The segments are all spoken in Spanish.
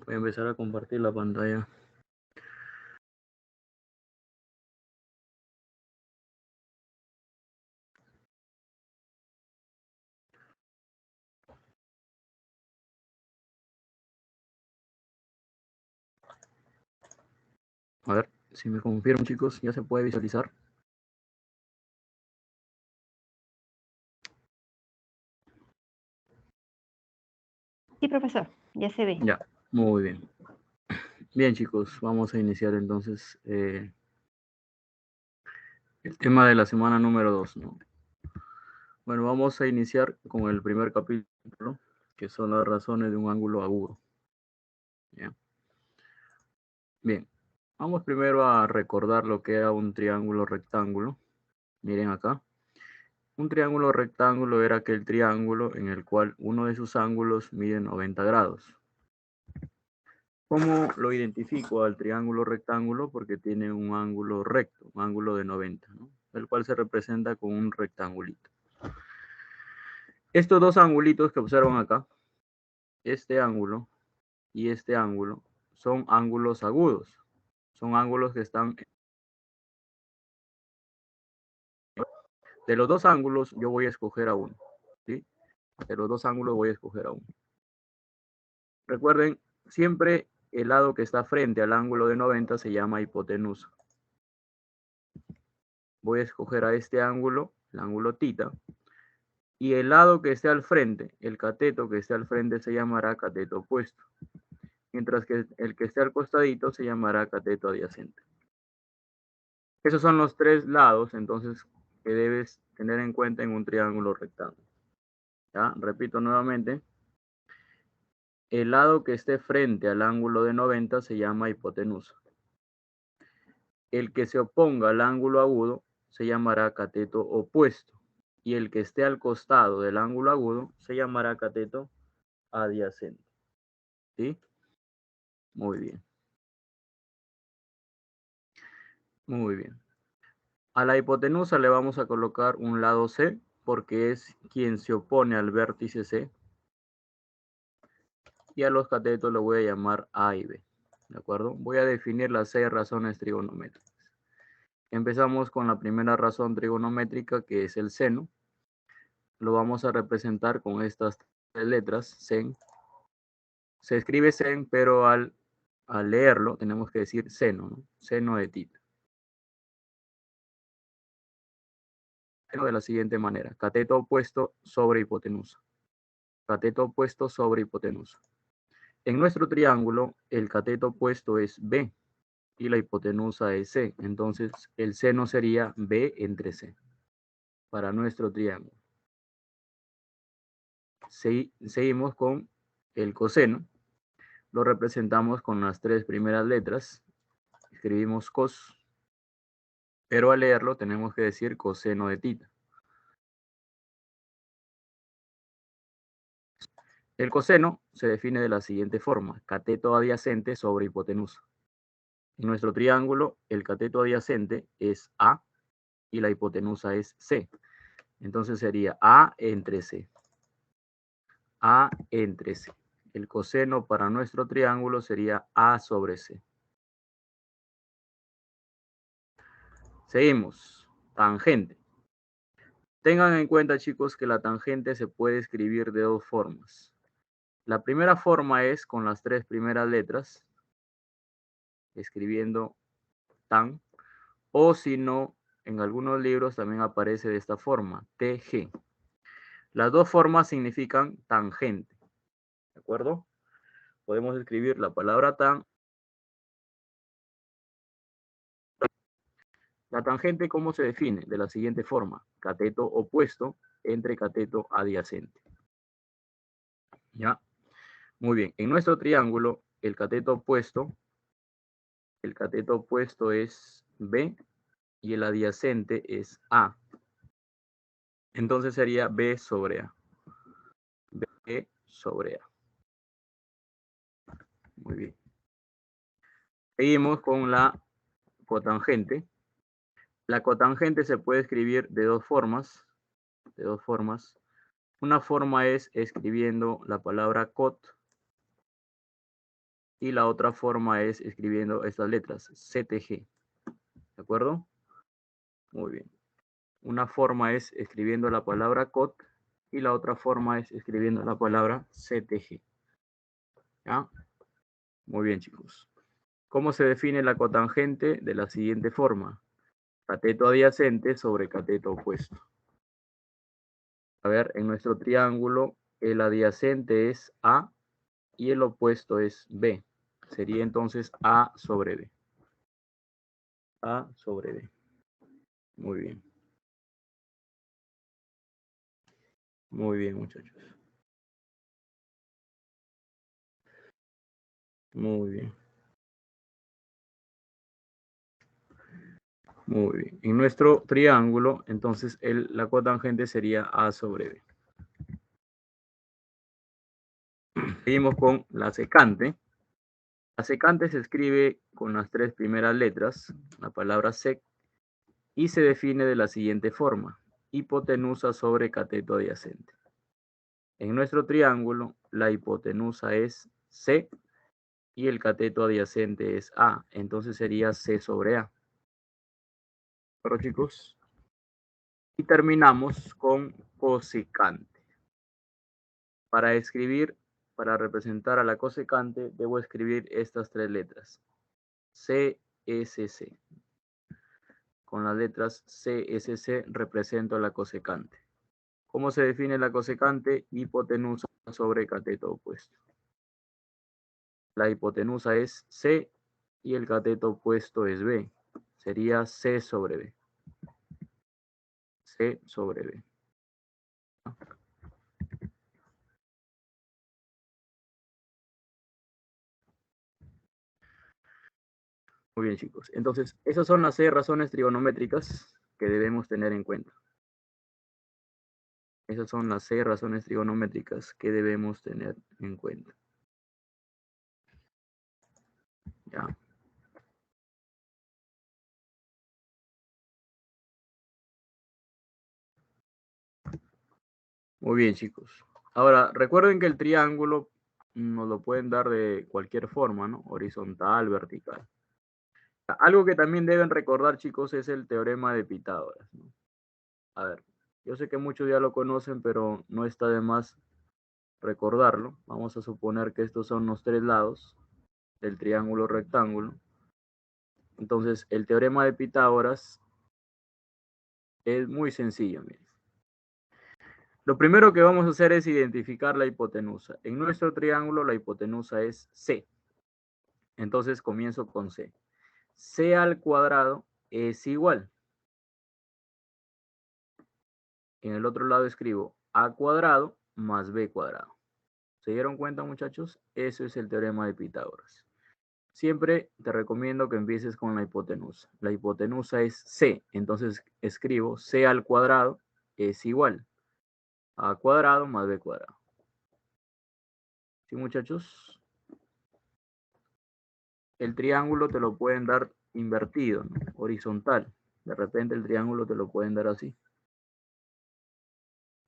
Voy a empezar a compartir la pantalla. A ver si me confirman, chicos, ya se puede visualizar. Sí, profesor, ya se ve. Ya, muy bien. Bien, chicos, vamos a iniciar entonces el tema de la semana número 2, ¿no? Bueno, vamos a iniciar con el primer capítulo, que son las razones de un ángulo agudo. ¿Ya? Bien, vamos primero a recordar lo que era un triángulo rectángulo. Miren acá. Un triángulo rectángulo era aquel triángulo en el cual uno de sus ángulos mide 90 grados. ¿Cómo lo identifico al triángulo rectángulo? Porque tiene un ángulo recto, un ángulo de 90, ¿no? El cual se representa con un rectangulito. Estos dos angulitos que observan acá, este ángulo y este ángulo, son ángulos agudos. Son ángulos que están... De los dos ángulos yo voy a escoger a uno, ¿sí? De los dos ángulos voy a escoger a uno. Recuerden, siempre el lado que está frente al ángulo de 90 se llama hipotenusa. Voy a escoger a este ángulo, el ángulo θ, y el lado que esté al frente, el cateto que esté al frente se llamará cateto opuesto, mientras que el que esté al costadito se llamará cateto adyacente. Esos son los tres lados, entonces, que debes tener en cuenta en un triángulo rectángulo. ¿Ya? Repito nuevamente, el lado que esté frente al ángulo de 90 se llama hipotenusa. El que se oponga al ángulo agudo se llamará cateto opuesto, y el que esté al costado del ángulo agudo se llamará cateto adyacente. ¿Sí? Muy bien. Muy bien. A la hipotenusa le vamos a colocar un lado C, porque es quien se opone al vértice C. Y a los catetos lo voy a llamar A y B. ¿De acuerdo? Voy a definir las 6 razones trigonométricas. Empezamos con la primera razón trigonométrica, que es el seno. Lo vamos a representar con estas tres letras, sen. Se escribe sen, pero al leerlo tenemos que decir seno, ¿no? Seno de θ. De la siguiente manera, cateto opuesto sobre hipotenusa. Cateto opuesto sobre hipotenusa. En nuestro triángulo, el cateto opuesto es B y la hipotenusa es C. Entonces, el seno sería B entre C para nuestro triángulo. Seguimos con el coseno. Lo representamos con las tres primeras letras. Escribimos cos, pero al leerlo tenemos que decir coseno de θ. El coseno se define de la siguiente forma: cateto adyacente sobre hipotenusa. En nuestro triángulo, el cateto adyacente es A y la hipotenusa es C. Entonces sería A entre C. A entre C. El coseno para nuestro triángulo sería A sobre C. Seguimos. Tangente. Tengan en cuenta, chicos, que la tangente se puede escribir de dos formas. La primera forma es con las tres primeras letras, escribiendo tan, o si no, en algunos libros también aparece de esta forma, TG. Las dos formas significan tangente, ¿de acuerdo? Podemos escribir la palabra tan. La tangente, ¿cómo se define? De la siguiente forma: cateto opuesto entre cateto adyacente. ¿Ya? Muy bien. En nuestro triángulo, el cateto opuesto es B y el adyacente es A. Entonces sería B sobre A. B sobre A. Muy bien. Seguimos con la cotangente. La cotangente se puede escribir de dos formas. Una forma es escribiendo la palabra cot y la otra forma es escribiendo estas letras, CTG. ¿De acuerdo? Muy bien. Una forma es escribiendo la palabra cot y la otra forma es escribiendo la palabra CTG. ¿Ya? Muy bien, chicos. ¿Cómo se define la cotangente? De la siguiente forma. Cateto adyacente sobre cateto opuesto. A ver, en nuestro triángulo, el adyacente es A y el opuesto es B. Sería entonces A sobre B. A sobre B. Muy bien. Muy bien, muchachos. Muy bien. Muy bien. En nuestro triángulo, entonces, la cotangente sería A sobre B. Seguimos con la secante. La secante se escribe con las 3 primeras letras, la palabra sec, y se define de la siguiente forma. Hipotenusa sobre cateto adyacente. En nuestro triángulo, la hipotenusa es C y el cateto adyacente es A. Entonces sería C sobre A. ¿Pero chicos? Y terminamos con cosecante. Para escribir, para representar a la cosecante, debo escribir estas 3 letras. CSC. Con las letras CSC represento a la cosecante. ¿Cómo se define la cosecante? Hipotenusa sobre cateto opuesto. La hipotenusa es C y el cateto opuesto es B. Sería C sobre B. C sobre B. Muy bien, chicos. Entonces, esas son las 6 razones trigonométricas que debemos tener en cuenta. Esas son las 6 razones trigonométricas que debemos tener en cuenta. Ya. Muy bien, chicos. Ahora, recuerden que el triángulo nos lo pueden dar de cualquier forma, ¿no? Horizontal, vertical. Algo que también deben recordar, chicos, es el teorema de Pitágoras, ¿no? A ver, yo sé que muchos ya lo conocen, pero no está de más recordarlo. Vamos a suponer que estos son los 3 lados del triángulo rectángulo. Entonces, el teorema de Pitágoras es muy sencillo, miren. Lo primero que vamos a hacer es identificar la hipotenusa. En nuestro triángulo la hipotenusa es C. Entonces comienzo con C. C al cuadrado es igual. En el otro lado escribo A cuadrado más B cuadrado. ¿Se dieron cuenta, muchachos? Eso es el teorema de Pitágoras. Siempre te recomiendo que empieces con la hipotenusa. La hipotenusa es C. Entonces escribo C al cuadrado es igual a cuadrado más B cuadrado. ¿Sí, muchachos? El triángulo te lo pueden dar invertido, ¿no? Horizontal. De repente el triángulo te lo pueden dar así.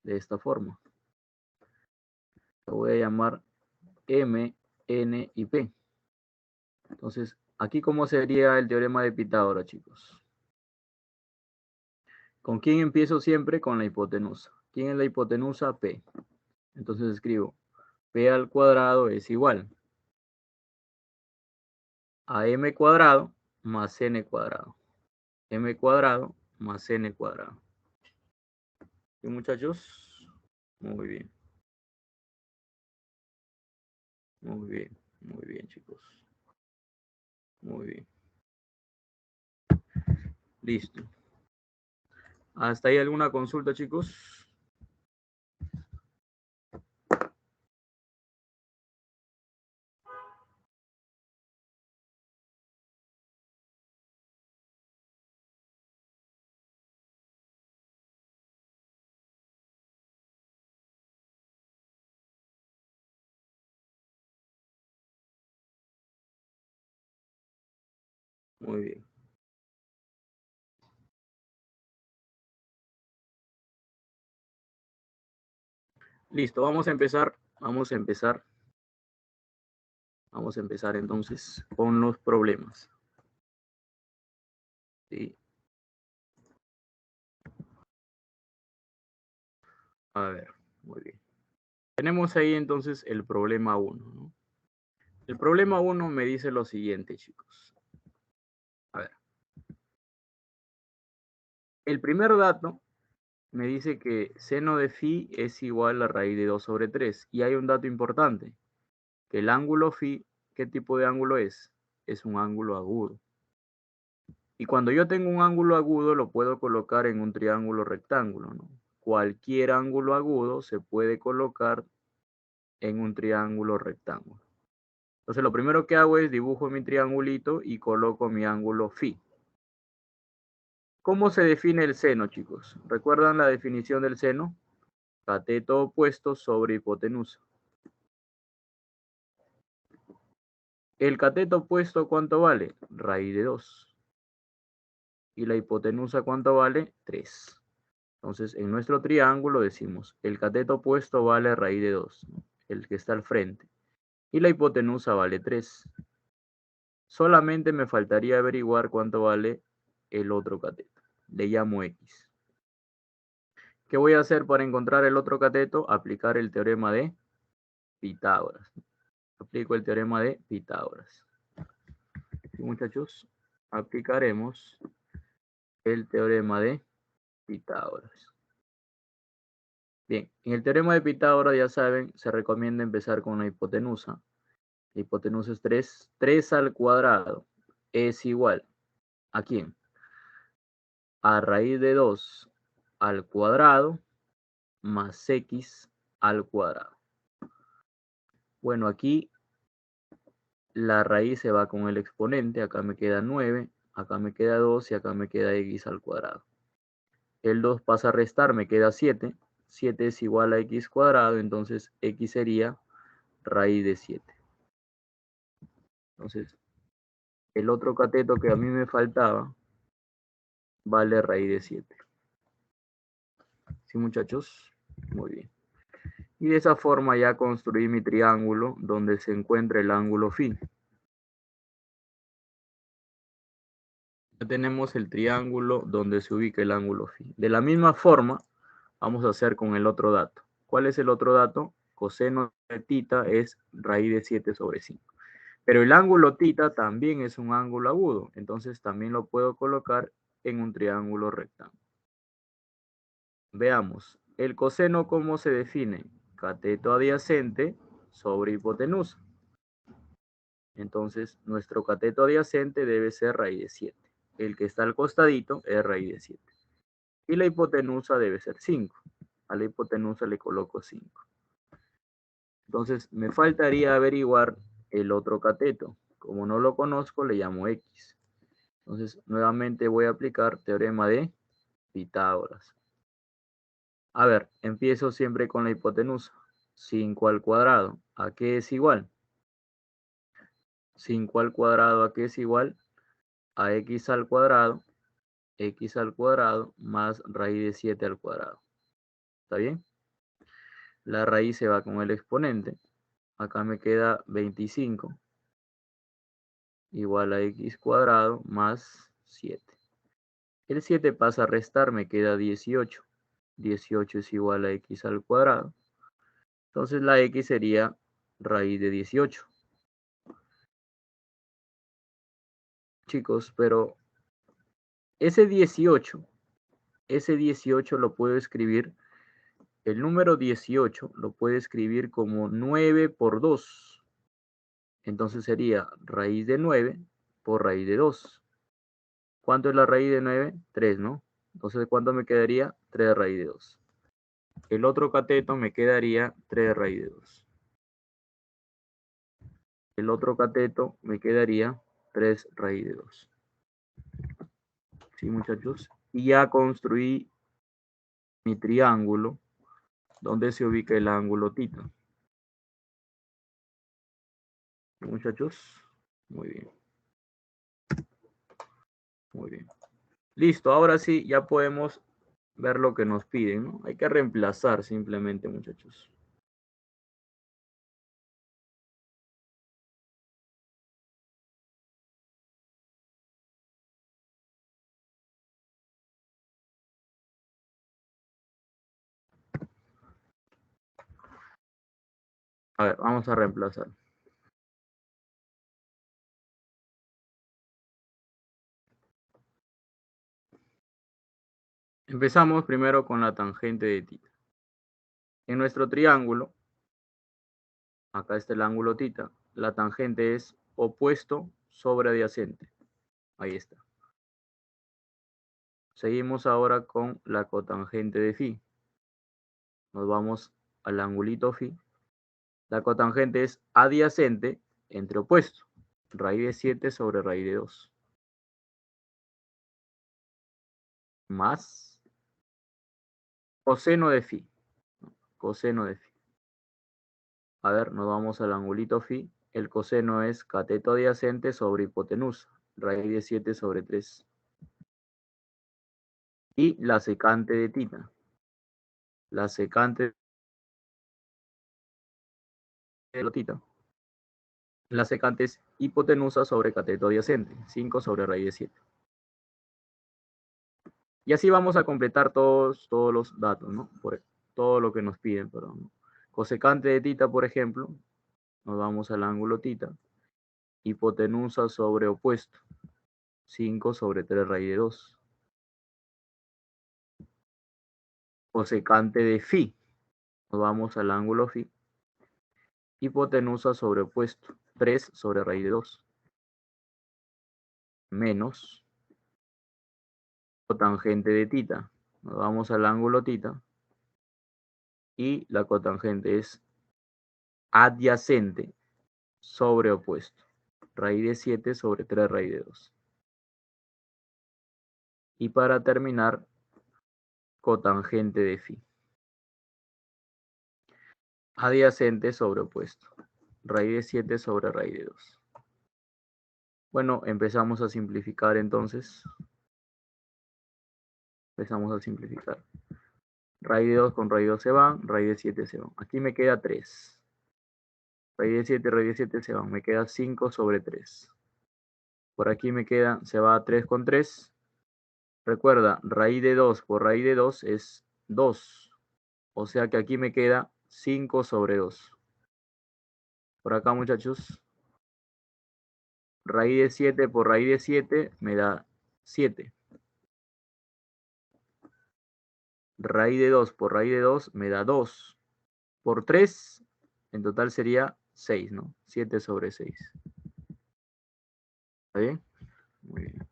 De esta forma. Lo voy a llamar M, N y P. Entonces, aquí cómo sería el teorema de Pitágoras, chicos. ¿Con quién empiezo siempre? Con la hipotenusa. ¿Quién es la hipotenusa? P. Entonces escribo P al cuadrado es igual a M cuadrado más N cuadrado. M cuadrado más N cuadrado. ¿Sí, muchachos? Muy bien. Muy bien. Muy bien, chicos. Muy bien. Listo. ¿Hasta ahí alguna consulta, chicos? Muy bien. Listo, vamos a empezar. Vamos a empezar. Vamos a empezar entonces con los problemas. ¿Sí? A ver, muy bien. Tenemos ahí entonces el problema 1, ¿no? El problema 1 me dice lo siguiente, chicos. A ver. El primer dato me dice que seno de phi es igual a raíz de 2 sobre 3. Y hay un dato importante, que el ángulo phi, ¿qué tipo de ángulo es? Es un ángulo agudo. Y cuando yo tengo un ángulo agudo, lo puedo colocar en un triángulo rectángulo, ¿no? Cualquier ángulo agudo se puede colocar en un triángulo rectángulo. Entonces, lo primero que hago es dibujo mi triangulito y coloco mi ángulo phi. ¿Cómo se define el seno, chicos? ¿Recuerdan la definición del seno? Cateto opuesto sobre hipotenusa. ¿El cateto opuesto cuánto vale? Raíz de 2. ¿Y la hipotenusa cuánto vale? 3. Entonces, en nuestro triángulo decimos, el cateto opuesto vale raíz de 2, ¿no? El que está al frente. Y la hipotenusa vale 3. Solamente me faltaría averiguar cuánto vale el otro cateto. Le llamo X. ¿Qué voy a hacer para encontrar el otro cateto? Aplicar el teorema de Pitágoras. Aplico el teorema de Pitágoras. ¿Sí, muchachos? Aplicaremos el teorema de Pitágoras. Bien, en el teorema de Pitágoras, ya saben, se recomienda empezar con la hipotenusa. La hipotenusa es 3. 3 al cuadrado es igual, ¿a quién? A raíz de 2 al cuadrado más x al cuadrado. Bueno, aquí la raíz se va con el exponente. Acá me queda 9, acá me queda 2 y acá me queda x al cuadrado. El 2 pasa a restar, me queda 7. 7 es igual a x cuadrado, entonces x sería raíz de 7. Entonces, el otro cateto que a mí me faltaba vale raíz de 7. ¿Sí, muchachos? Muy bien. Y de esa forma ya construí mi triángulo donde se encuentra el ángulo phi. Ya tenemos el triángulo donde se ubica el ángulo phi. De la misma forma, vamos a hacer con el otro dato. ¿Cuál es el otro dato? Coseno de tita es raíz de 7 sobre 5. Pero el ángulo tita también es un ángulo agudo, entonces también lo puedo colocar en un triángulo rectángulo. Veamos, el coseno, ¿cómo se define? Cateto adyacente sobre hipotenusa. Entonces, nuestro cateto adyacente debe ser raíz de 7. El que está al costadito es raíz de 7. Y la hipotenusa debe ser 5. A la hipotenusa le coloco 5. Entonces, me faltaría averiguar el otro cateto. Como no lo conozco, le llamo X. Entonces, nuevamente voy a aplicar teorema de Pitágoras. A ver, empiezo siempre con la hipotenusa. 5 al cuadrado, ¿a qué es igual? 5 al cuadrado, ¿a qué es igual? A x al cuadrado más raíz de 7 al cuadrado. ¿Está bien? La raíz se va con el exponente. Acá me queda 25 igual a x cuadrado más 7. El 7 pasa a restar, me queda 18. 18 es igual a x al cuadrado. Entonces la x sería raíz de 18. Chicos, pero ese 18 lo puedo escribir, el número 18 lo puedo escribir como 9 por 2. Entonces sería raíz de 9 por raíz de 2. ¿Cuánto es la raíz de 9? 3, ¿no? Entonces, ¿cuánto me quedaría? 3 raíz de 2. El otro cateto me quedaría 3 raíz de 2. El otro cateto me quedaría 3 raíz de 2. ¿Sí, muchachos? Y ya construí mi triángulo donde se ubica el ángulo tita. ¿Sí, muchachos? Muy bien. Muy bien. Listo, ahora sí, ya podemos ver lo que nos piden, ¿no? Hay que reemplazar simplemente, muchachos. A ver, vamos a reemplazar. Empezamos primero con la tangente de θ. En nuestro triángulo, acá está el ángulo θ, la tangente es opuesto sobre adyacente. Ahí está. Seguimos ahora con la cotangente de φ. Nos vamos al angulito φ. La cotangente es adyacente entre opuesto. Raíz de 7 sobre raíz de 2. Más coseno de φ. Coseno de φ. A ver, nos vamos al angulito φ. El coseno es cateto adyacente sobre hipotenusa. Raíz de 7 sobre 3. Y la secante de θ. La secante de la θ. La secante es hipotenusa sobre cateto adyacente. 5 sobre raíz de 7. Y así vamos a completar todos los datos, ¿no? Por todo lo que nos piden, perdón. Cosecante de θ, por ejemplo, nos vamos al ángulo θ. Hipotenusa sobre opuesto. 5 sobre 3 raíz de 2. Cosecante de φ. Nos vamos al ángulo φ. Hipotenusa sobre opuesto. 3 sobre raíz de 2. Menos cotangente de θ. Nos vamos al ángulo θ. Y la cotangente es adyacente sobre opuesto. Raíz de 7 sobre 3 raíz de 2. Y para terminar, cotangente de φ. Adyacente sobre opuesto. Raíz de 7 sobre raíz de 2. Bueno, empezamos a simplificar entonces. Empezamos a simplificar. Raíz de 2 con raíz de 2 se van, raíz de 7 se van. Aquí me queda 3. Raíz de 7, raíz de 7 se van. Me queda 5 sobre 3. Por aquí me queda, se va 3 con 3. Recuerda, raíz de 2 por raíz de 2 es 2. O sea que aquí me queda 5 sobre 2. Por acá, muchachos, raíz de 7 por raíz de 7 me da 7. Raíz de 2 por raíz de 2 me da 2. Por 3, en total sería 6, ¿no? 7 sobre 6. ¿Está bien? Muy bien.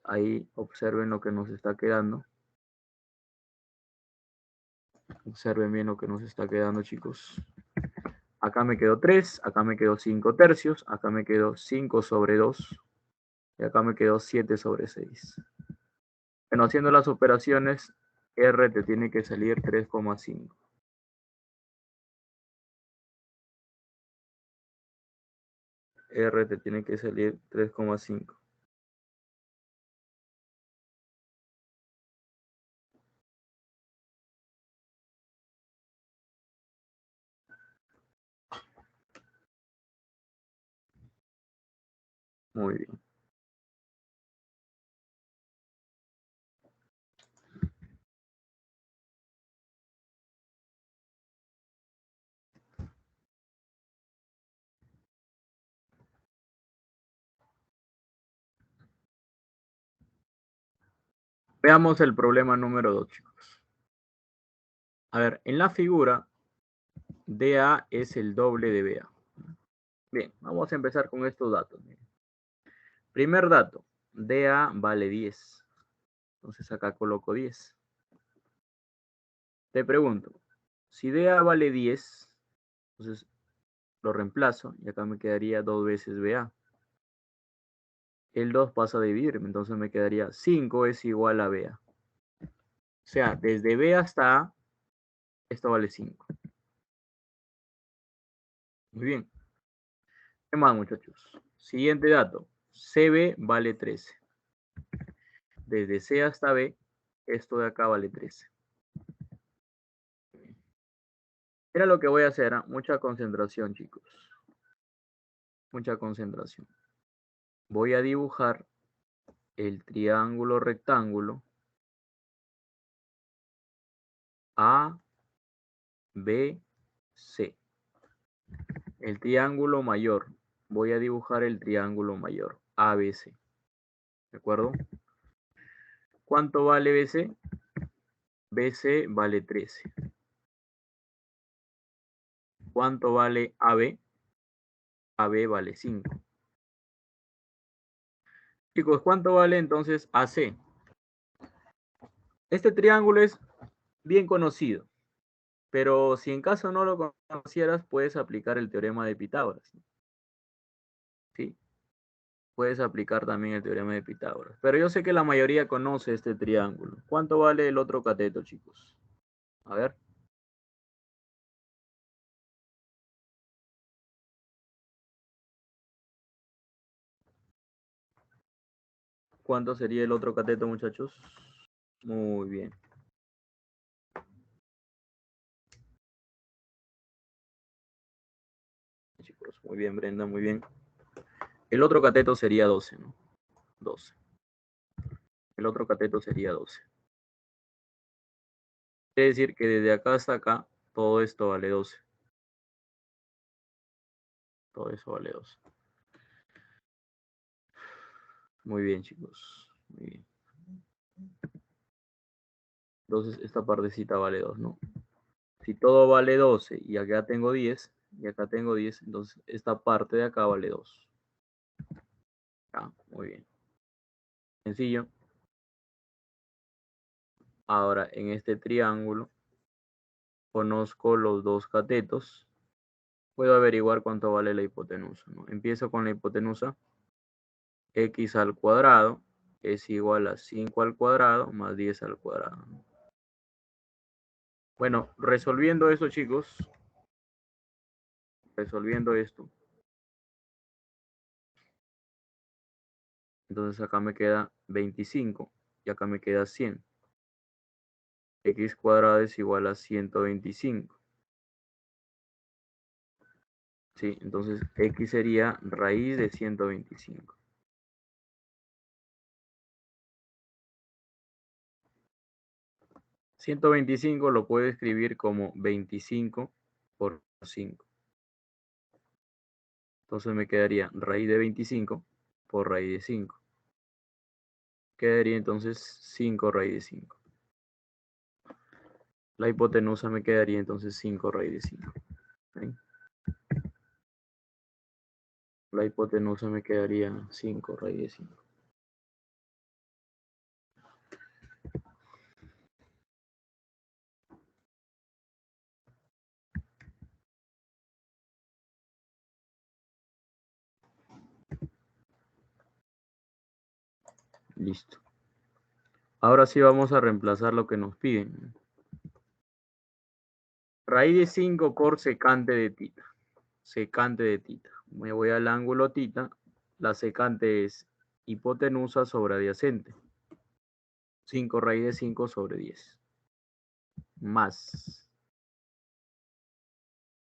Ahí observen lo que nos está quedando. Observen bien lo que nos está quedando, chicos. Acá me quedó 3, acá me quedó 5 tercios, acá me quedó 5 sobre 2 y acá me quedó 7 sobre 6. Bueno, haciendo las operaciones, R te tiene que salir 3,5. R te tiene que salir 3,5. Muy bien. Veamos el problema número 2, chicos. A ver, en la figura, DA es el doble de BA. Bien, vamos a empezar con estos datos. Primer dato, DA vale 10. Entonces acá coloco 10. Te pregunto, si DA vale 10, entonces lo reemplazo y acá me quedaría 2 veces BA. El 2 pasa a dividirme, entonces me quedaría 5 es igual a BA. O sea, desde B hasta A, esto vale 5. Muy bien. ¿Qué más, muchachos? Siguiente dato. CB vale 13. Desde C hasta B, esto de acá vale 13. Mira lo que voy a hacer, ¿eh? Mucha concentración, chicos. Mucha concentración. Voy a dibujar el triángulo rectángulo A, B, ABC. El triángulo mayor. Voy a dibujar el triángulo mayor. ABC. ¿De acuerdo? ¿Cuánto vale BC? BC vale 13. ¿Cuánto vale AB? AB vale 5. Chicos, ¿cuánto vale entonces AC? Este triángulo es bien conocido, pero si en caso no lo conocieras, puedes aplicar el teorema de Pitágoras. ¿Sí? Puedes aplicar también el teorema de Pitágoras. Pero yo sé que la mayoría conoce este triángulo. ¿Cuánto vale el otro cateto, chicos? A ver. ¿Cuánto sería el otro cateto, muchachos? Muy bien. Chicos, muy bien, Brenda, muy bien. El otro cateto sería 12, ¿no? 12. El otro cateto sería 12. Quiere decir que desde acá hasta acá, todo esto vale 12. Todo eso vale 12. Muy bien, chicos. Muy bien. Entonces, esta partecita vale 2, ¿no? Si todo vale 12 y acá tengo 10, y acá tengo 10, entonces esta parte de acá vale 2. Ah, muy bien. Sencillo. Ahora, en este triángulo, conozco los dos catetos. Puedo averiguar cuánto vale la hipotenusa, ¿no? Empiezo con la hipotenusa. X al cuadrado es igual a 5 al cuadrado más 10 al cuadrado. Bueno, resolviendo eso, chicos. Resolviendo esto. Entonces acá me queda 25 y acá me queda 100. X cuadrado es igual a 125. ¿Sí? Entonces X sería raíz de 125. $125 lo puedo escribir como 25 por 5. Entonces me quedaría raíz de 25 por raíz de 5. Quedaría entonces 5 raíz de 5. La hipotenusa me quedaría entonces 5 raíz de 5. ¿Sí? La hipotenusa me quedaría 5 raíz de 5. Listo. Ahora sí vamos a reemplazar lo que nos piden. Raíz de 5 por secante de tita. Secante de tita. Me voy al ángulo tita. La secante es hipotenusa sobre adyacente. 5 raíz de 5 sobre 10. Más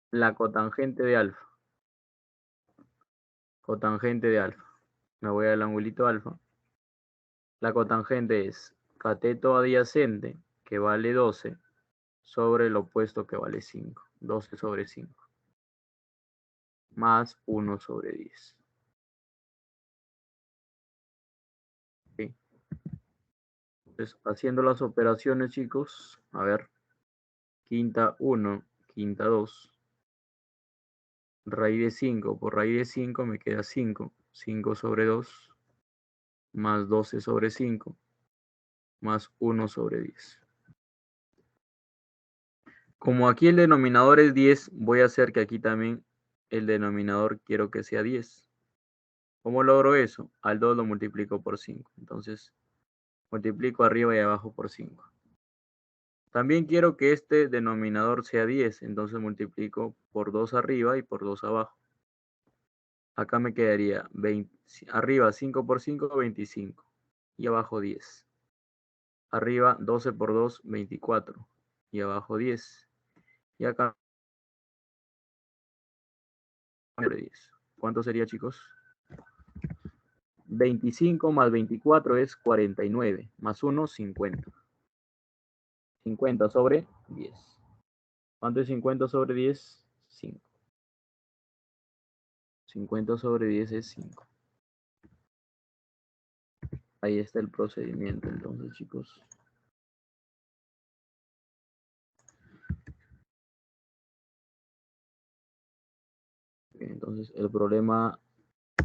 la cotangente de alfa. Cotangente de alfa. Me voy al angulito alfa. La cotangente es cateto adyacente, que vale 12, sobre el opuesto, que vale 5. 12 sobre 5. Más 1 sobre 10. ¿Sí? Entonces, haciendo las operaciones, chicos, a ver, quinta 1, quinta 2, raíz de 5 por raíz de 5 me queda 5, 5 sobre 2, más 12 sobre 5, más 1 sobre 10. Como aquí el denominador es 10, voy a hacer que aquí también el denominador quiero que sea 10. ¿Cómo logro eso? Al 2 lo multiplico por 5. Entonces, multiplico arriba y abajo por 5. También quiero que este denominador sea 10. Entonces, multiplico por 2 arriba y por 2 abajo. Acá me quedaría 20, arriba 5 por 5, 25. Y abajo 10. Arriba 12 por 2, 24. Y abajo 10. Y acá 10. ¿Cuánto sería, chicos? 25 más 24 es 49. Más 1, 50. 50 sobre 10. ¿Cuánto es 50 sobre 10? 5. 50 sobre 10 es 5. Ahí está el procedimiento, entonces, chicos. Bien, entonces, el problema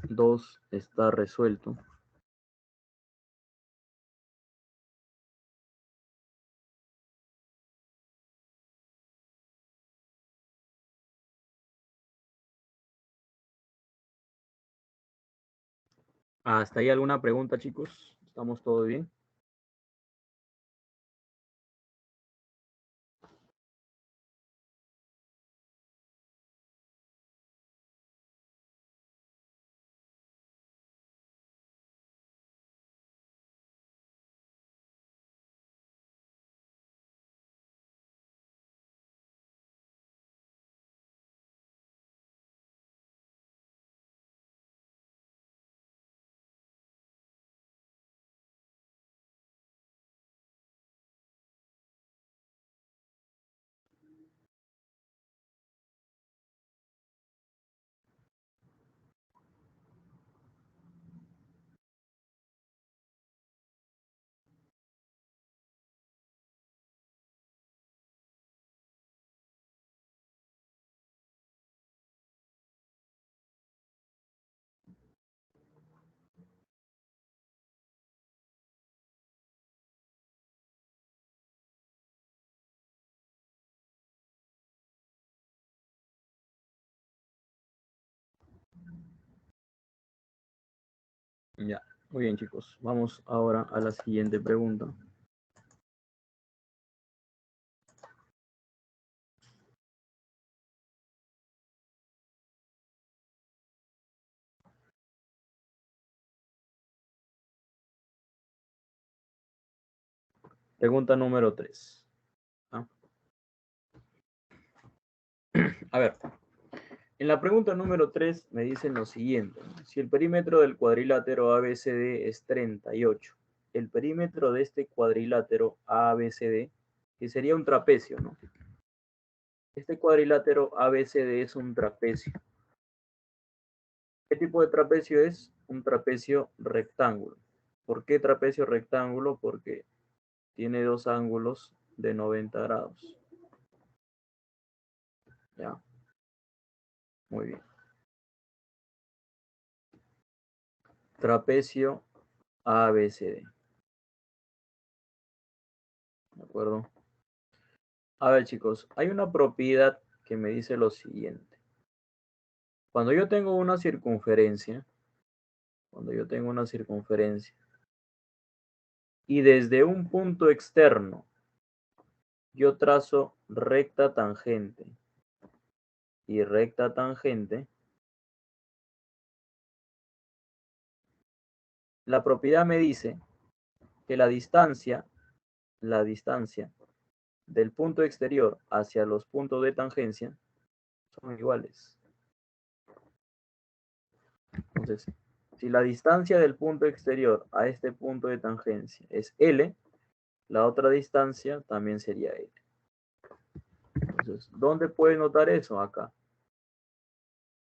2 está resuelto. ¿Hasta ahí alguna pregunta, chicos? ¿Estamos todo bien? Ya, muy bien, chicos. Vamos ahora a la siguiente pregunta. Pregunta número 3. ¿Ah? A ver, en la pregunta número 3 me dicen lo siguiente. Si el perímetro del cuadrilátero ABCD es 38, el perímetro de este cuadrilátero ABCD, que sería un trapecio, ¿no? Este cuadrilátero ABCD es un trapecio. ¿Qué tipo de trapecio es? Un trapecio rectángulo. ¿Por qué trapecio rectángulo? Porque tiene dos ángulos de 90 grados. ¿Ya? Muy bien. Trapecio ABCD. ¿De acuerdo? A ver, chicos, hay una propiedad que me dice lo siguiente. Cuando yo tengo una circunferencia, y desde un punto externo yo trazo recta tangente y recta tangente, la propiedad me dice que la distancia del punto exterior hacia los puntos de tangencia son iguales. Entonces, si la distancia del punto exterior a este punto de tangencia es L, la otra distancia también sería L. Entonces, ¿dónde puedes notar eso? Acá.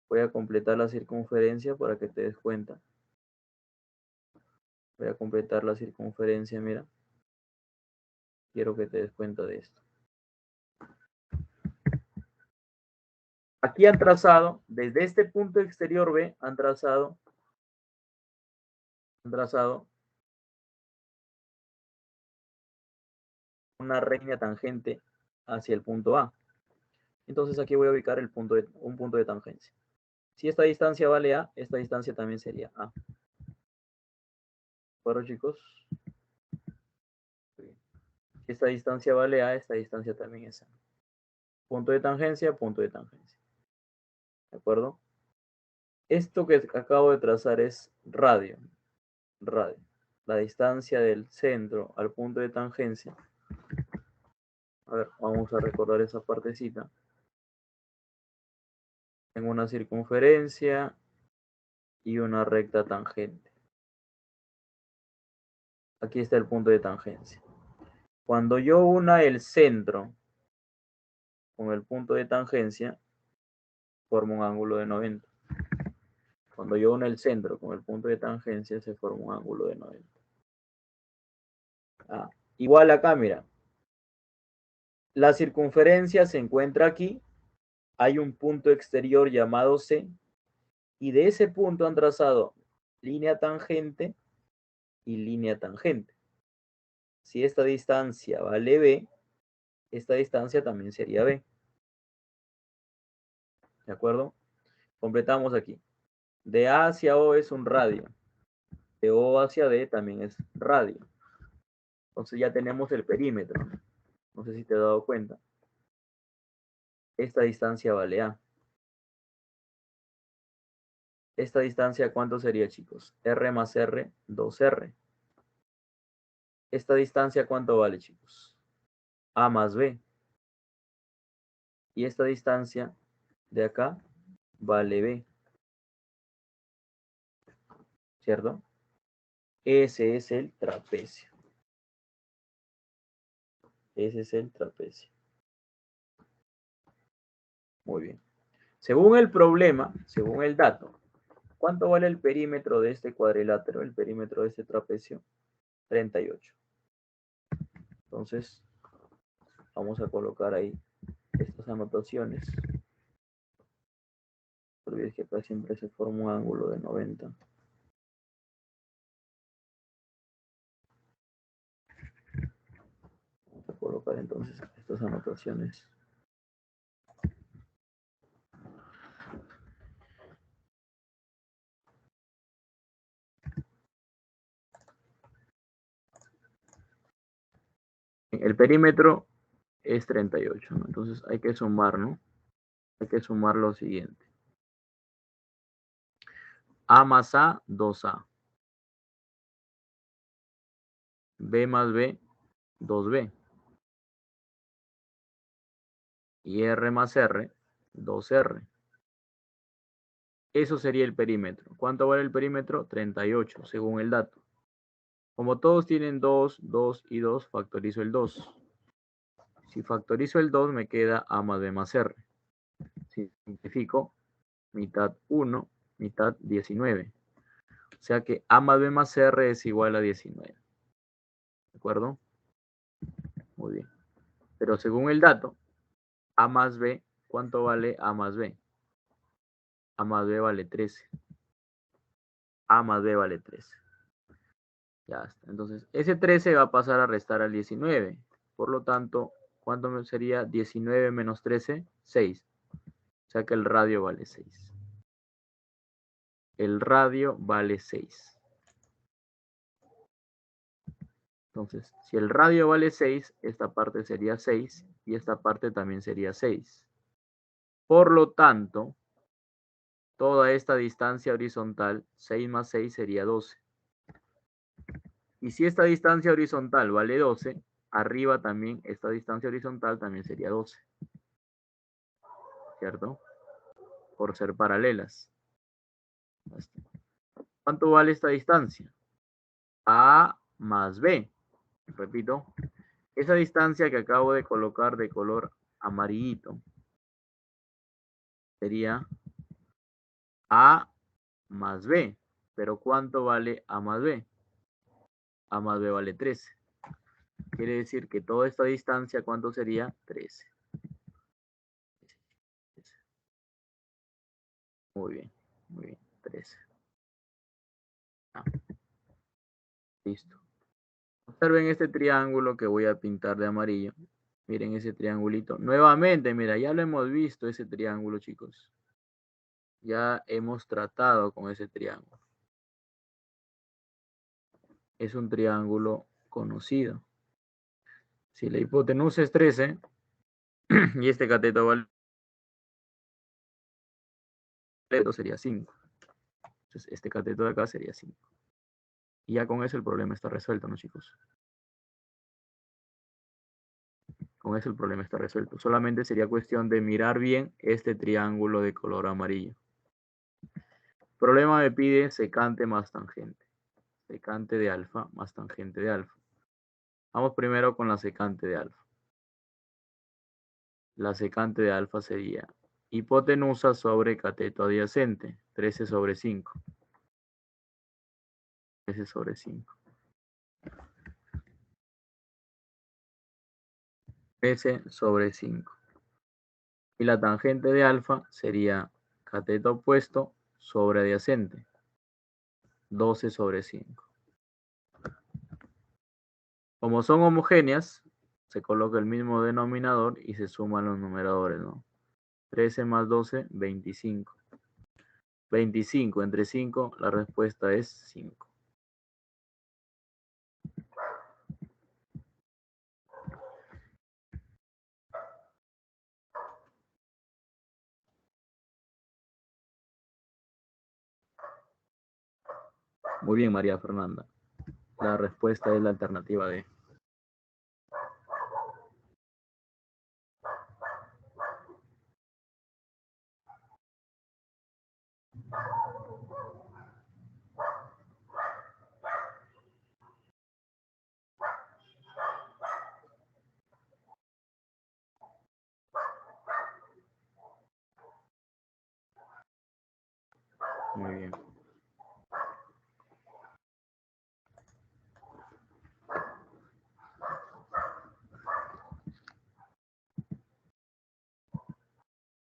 Voy a completar la circunferencia para que te des cuenta. Voy a completar la circunferencia, mira. Quiero que te des cuenta de esto. Aquí han trazado, desde este punto exterior B, han trazado una recta tangente hacia el punto A. Entonces aquí voy a ubicar un punto de tangencia. Si esta distancia vale A, esta distancia también sería A. ¿De acuerdo, chicos? Si esta distancia vale A, esta distancia también es A. Punto de tangencia, punto de tangencia. ¿De acuerdo? Esto que acabo de trazar es radio. Radio. La distancia del centro al punto de tangencia. A ver, vamos a recordar esa partecita. Tengo una circunferencia y una recta tangente. Aquí está el punto de tangencia. Cuando yo una el centro con el punto de tangencia, forma un ángulo de 90. Cuando yo uno el centro con el punto de tangencia, se forma un ángulo de 90. Igual acá, mira. La circunferencia se encuentra aquí. Hay un punto exterior llamado C. Y de ese punto han trazado línea tangente y línea tangente. Si esta distancia vale B, esta distancia también sería B. ¿De acuerdo? Completamos aquí. De A hacia O es un radio. De O hacia D también es radio. Entonces ya tenemos el perímetro. No sé si te has dado cuenta. Esta distancia vale A. Esta distancia, ¿cuánto sería, chicos? R más R, 2R. Esta distancia, ¿cuánto vale, chicos? A más B. Y esta distancia de acá vale B. ¿Cierto? Ese es el trapecio. Ese es el trapecio. Muy bien. Según el problema, según el dato, ¿cuánto vale el perímetro de este cuadrilátero? El perímetro de este trapecio, 38. Entonces, vamos a colocar ahí estas anotaciones. No olvides que acá siempre se forma un ángulo de 90. Vamos a colocar entonces estas anotaciones. El perímetro es 38, ¿no? Entonces hay que sumar, ¿no? Hay que sumar lo siguiente. A más A, 2A. B más B, 2B. Y R más R, 2R. Eso sería el perímetro. ¿Cuánto vale el perímetro? 38, según el dato. Como todos tienen 2, 2 y 2, factorizo el 2. Si factorizo el 2, me queda A más B más R. Si simplifico, mitad 1, mitad 19. O sea que A más B más R es igual a 19. ¿De acuerdo? Muy bien. Pero según el dato, A más B, ¿cuánto vale A más B? A más B vale 13. A más B vale 13. Ya está. Entonces, ese 13 va a pasar a restar al 19. Por lo tanto, ¿cuánto sería 19 menos 13? 6. O sea que el radio vale 6. El radio vale 6. Entonces, si el radio vale 6, esta parte sería 6 y esta parte también sería 6. Por lo tanto, toda esta distancia horizontal, 6 más 6 sería 12. Y si esta distancia horizontal vale 12, arriba también esta distancia horizontal también sería 12. ¿Cierto? Por ser paralelas. ¿Cuánto vale esta distancia? A más B. Repito, esa distancia que acabo de colocar de color amarillito sería A más B. Pero ¿cuánto vale A más B? A más B vale 13. Quiere decir que toda esta distancia, ¿cuánto sería? 13. Muy bien, 13. Listo. Observen este triángulo que voy a pintar de amarillo. Miren ese triangulito. Nuevamente, mira, ya lo hemos visto ese triángulo, chicos. Ya hemos tratado con ese triángulo. Es un triángulo conocido. Si la hipotenusa es 13 y este cateto vale, sería 5. Entonces, este cateto de acá sería 5. Y ya con eso el problema está resuelto, ¿no, chicos? Con eso el problema está resuelto. Solamente sería cuestión de mirar bien este triángulo de color amarillo. El problema me pide secante más tangente. Secante de alfa más tangente de alfa. Vamos primero con la secante de alfa. La secante de alfa sería hipotenusa sobre cateto adyacente. 13 sobre 5. 13 sobre 5. 13 sobre 5. Y la tangente de alfa sería cateto opuesto sobre adyacente. 12 sobre 5. Como son homogéneas, se coloca el mismo denominador y se suman los numeradores, ¿no? 13 más 12, 25. 25 entre 5, la respuesta es 5. Muy bien, María Fernanda. La respuesta es la alternativa D. Muy bien.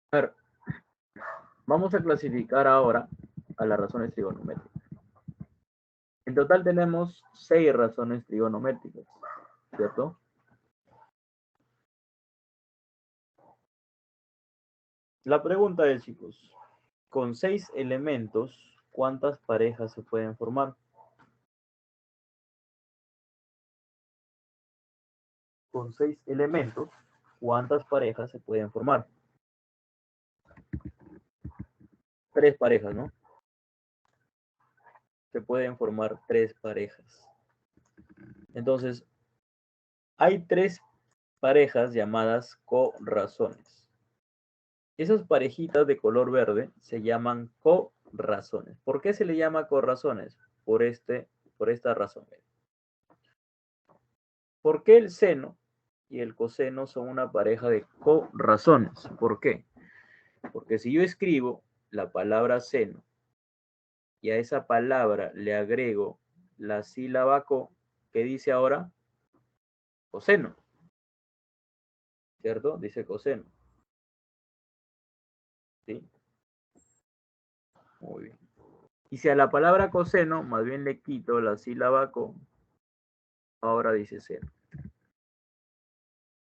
A ver, vamos a clasificar ahora a las razones trigonométricas. En total tenemos 6 razones trigonométricas, ¿cierto? La pregunta es, chicos, con 6 elementos, ¿cuántas parejas se pueden formar? Con 6 elementos, ¿cuántas parejas se pueden formar? 3 parejas, ¿no? Se pueden formar 3 parejas. Entonces, hay 3 parejas llamadas corrazones. Esas parejitas de color verde se llaman corrazones. ¿Por qué se le llama corrazones? Por esta razón. ¿Por qué el seno y el coseno son una pareja de corrazones? ¿Por qué? Porque si yo escribo la palabra seno y a esa palabra le agrego la sílaba co, ¿qué dice ahora? Coseno. ¿Cierto? Dice coseno. ¿Sí? Muy bien. Y si a la palabra coseno, más bien le quito la sílaba co, ahora dice seno.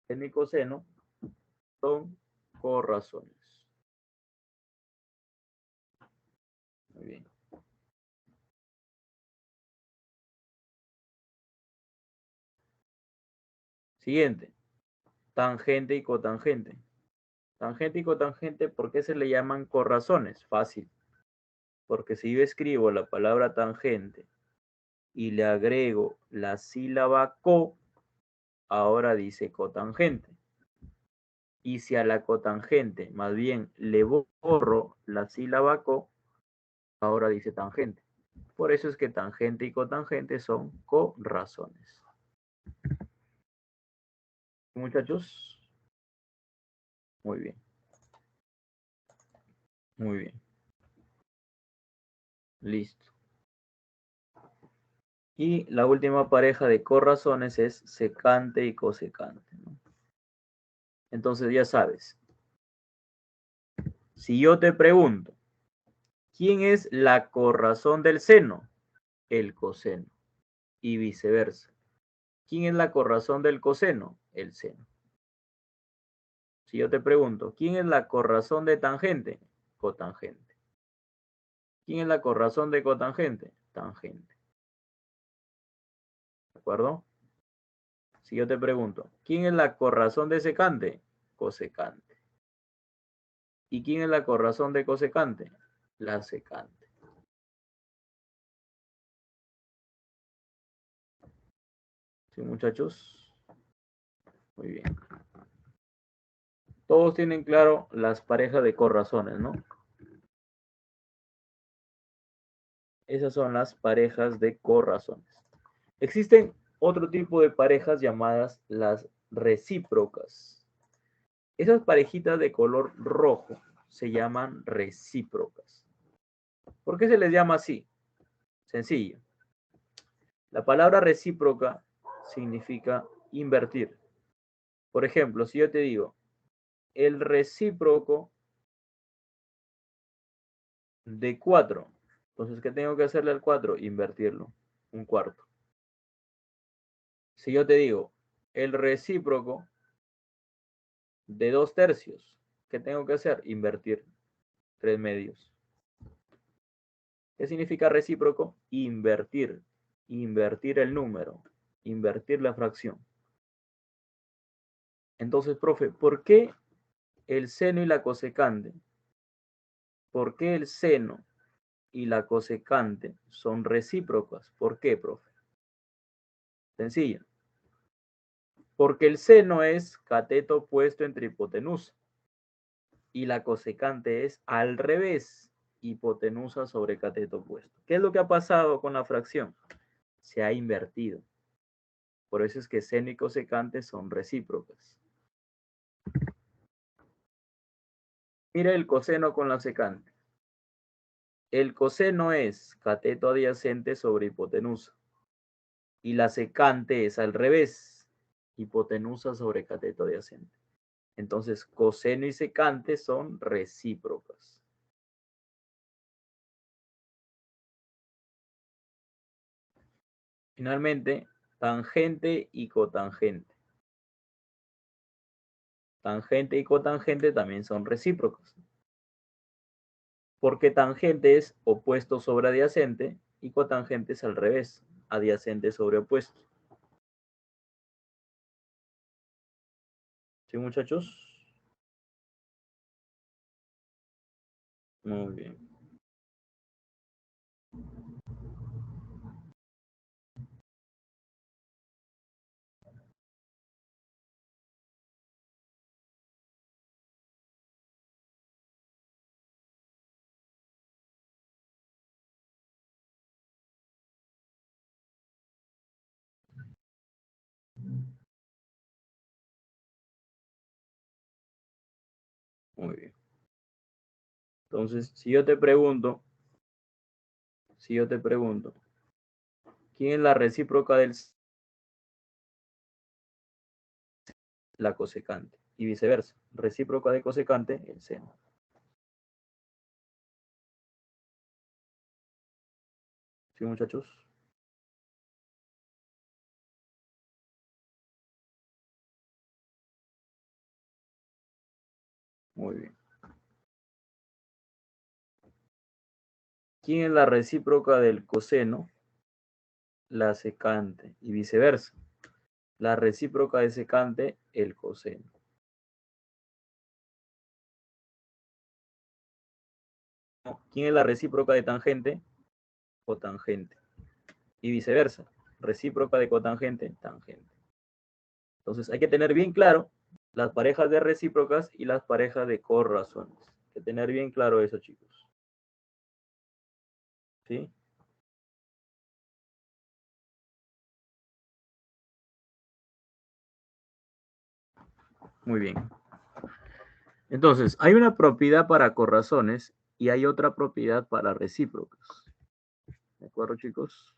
Seno y coseno son corrazones. Muy bien. Siguiente. Tangente y cotangente. Tangente y cotangente, ¿por qué se le llaman corrazones? Fácil. Porque si yo escribo la palabra tangente y le agrego la sílaba co, ahora dice cotangente. Y si a la cotangente más bien le borro la sílaba co, ahora dice tangente. Por eso es que tangente y cotangente son corrazones. Muchachos, muy bien. Muy bien. Listo. Y la última pareja de corrazones es secante y cosecante, ¿no? Entonces ya sabes, si yo te pregunto, ¿quién es la corrazón del seno? El coseno. Y viceversa. ¿Quién es la corrazón del coseno? El seno. Si yo te pregunto, ¿quién es la corrazón de tangente? Cotangente. ¿Quién es la corrazón de cotangente? Tangente. ¿De acuerdo? Si yo te pregunto, ¿quién es la corrazón de secante? Cosecante. ¿Y quién es la corrazón de cosecante? La secante. ¿Sí, muchachos? Muy bien. Todos tienen claro las parejas de corrazones, ¿no? Esas son las parejas de corrazones. Existen otro tipo de parejas llamadas las recíprocas. Esas parejitas de color rojo se llaman recíprocas. ¿Por qué se les llama así? Sencillo. La palabra recíproca significa invertir. Por ejemplo, si yo te digo, el recíproco de 4, entonces, ¿qué tengo que hacerle al 4? Invertirlo, un cuarto. Si yo te digo, el recíproco de 2/3, ¿qué tengo que hacer? Invertir 3/2. ¿Qué significa recíproco? Invertir. Invertir el número. Invertir la fracción. Entonces, profe, ¿por qué el seno y la cosecante? ¿Por qué el seno y la cosecante son recíprocas? ¿Por qué, profe? Sencillo. Porque el seno es cateto opuesto entre hipotenusa. Y la cosecante es al revés, hipotenusa sobre cateto opuesto. ¿Qué es lo que ha pasado con la fracción? Se ha invertido. Por eso es que seno y cosecante son recíprocas. Mira el coseno con la secante. El coseno es cateto adyacente sobre hipotenusa. Y la secante es al revés, hipotenusa sobre cateto adyacente. Entonces, coseno y secante son recíprocas. Finalmente, tangente y cotangente. Tangente y cotangente también son recíprocos. Porque tangente es opuesto sobre adyacente y cotangente es al revés, adyacente sobre opuesto. ¿Sí, muchachos? Muy bien. Muy bien. Entonces, si yo te pregunto, ¿quién es la recíproca del la cosecante? Y viceversa, recíproca de cosecante, el seno. ¿Sí, muchachos? Muy bien. ¿Quién es la recíproca del coseno? La secante. Y viceversa. La recíproca de secante, el coseno. ¿Quién es la recíproca de tangente? Cotangente. Y viceversa. Recíproca de cotangente, tangente. Entonces hay que tener bien claro las parejas de recíprocas y las parejas de corrazones. Hay que tener bien claro eso, chicos. ¿Sí? Muy bien. Entonces, hay una propiedad para corrazones y hay otra propiedad para recíprocas. ¿De acuerdo, chicos?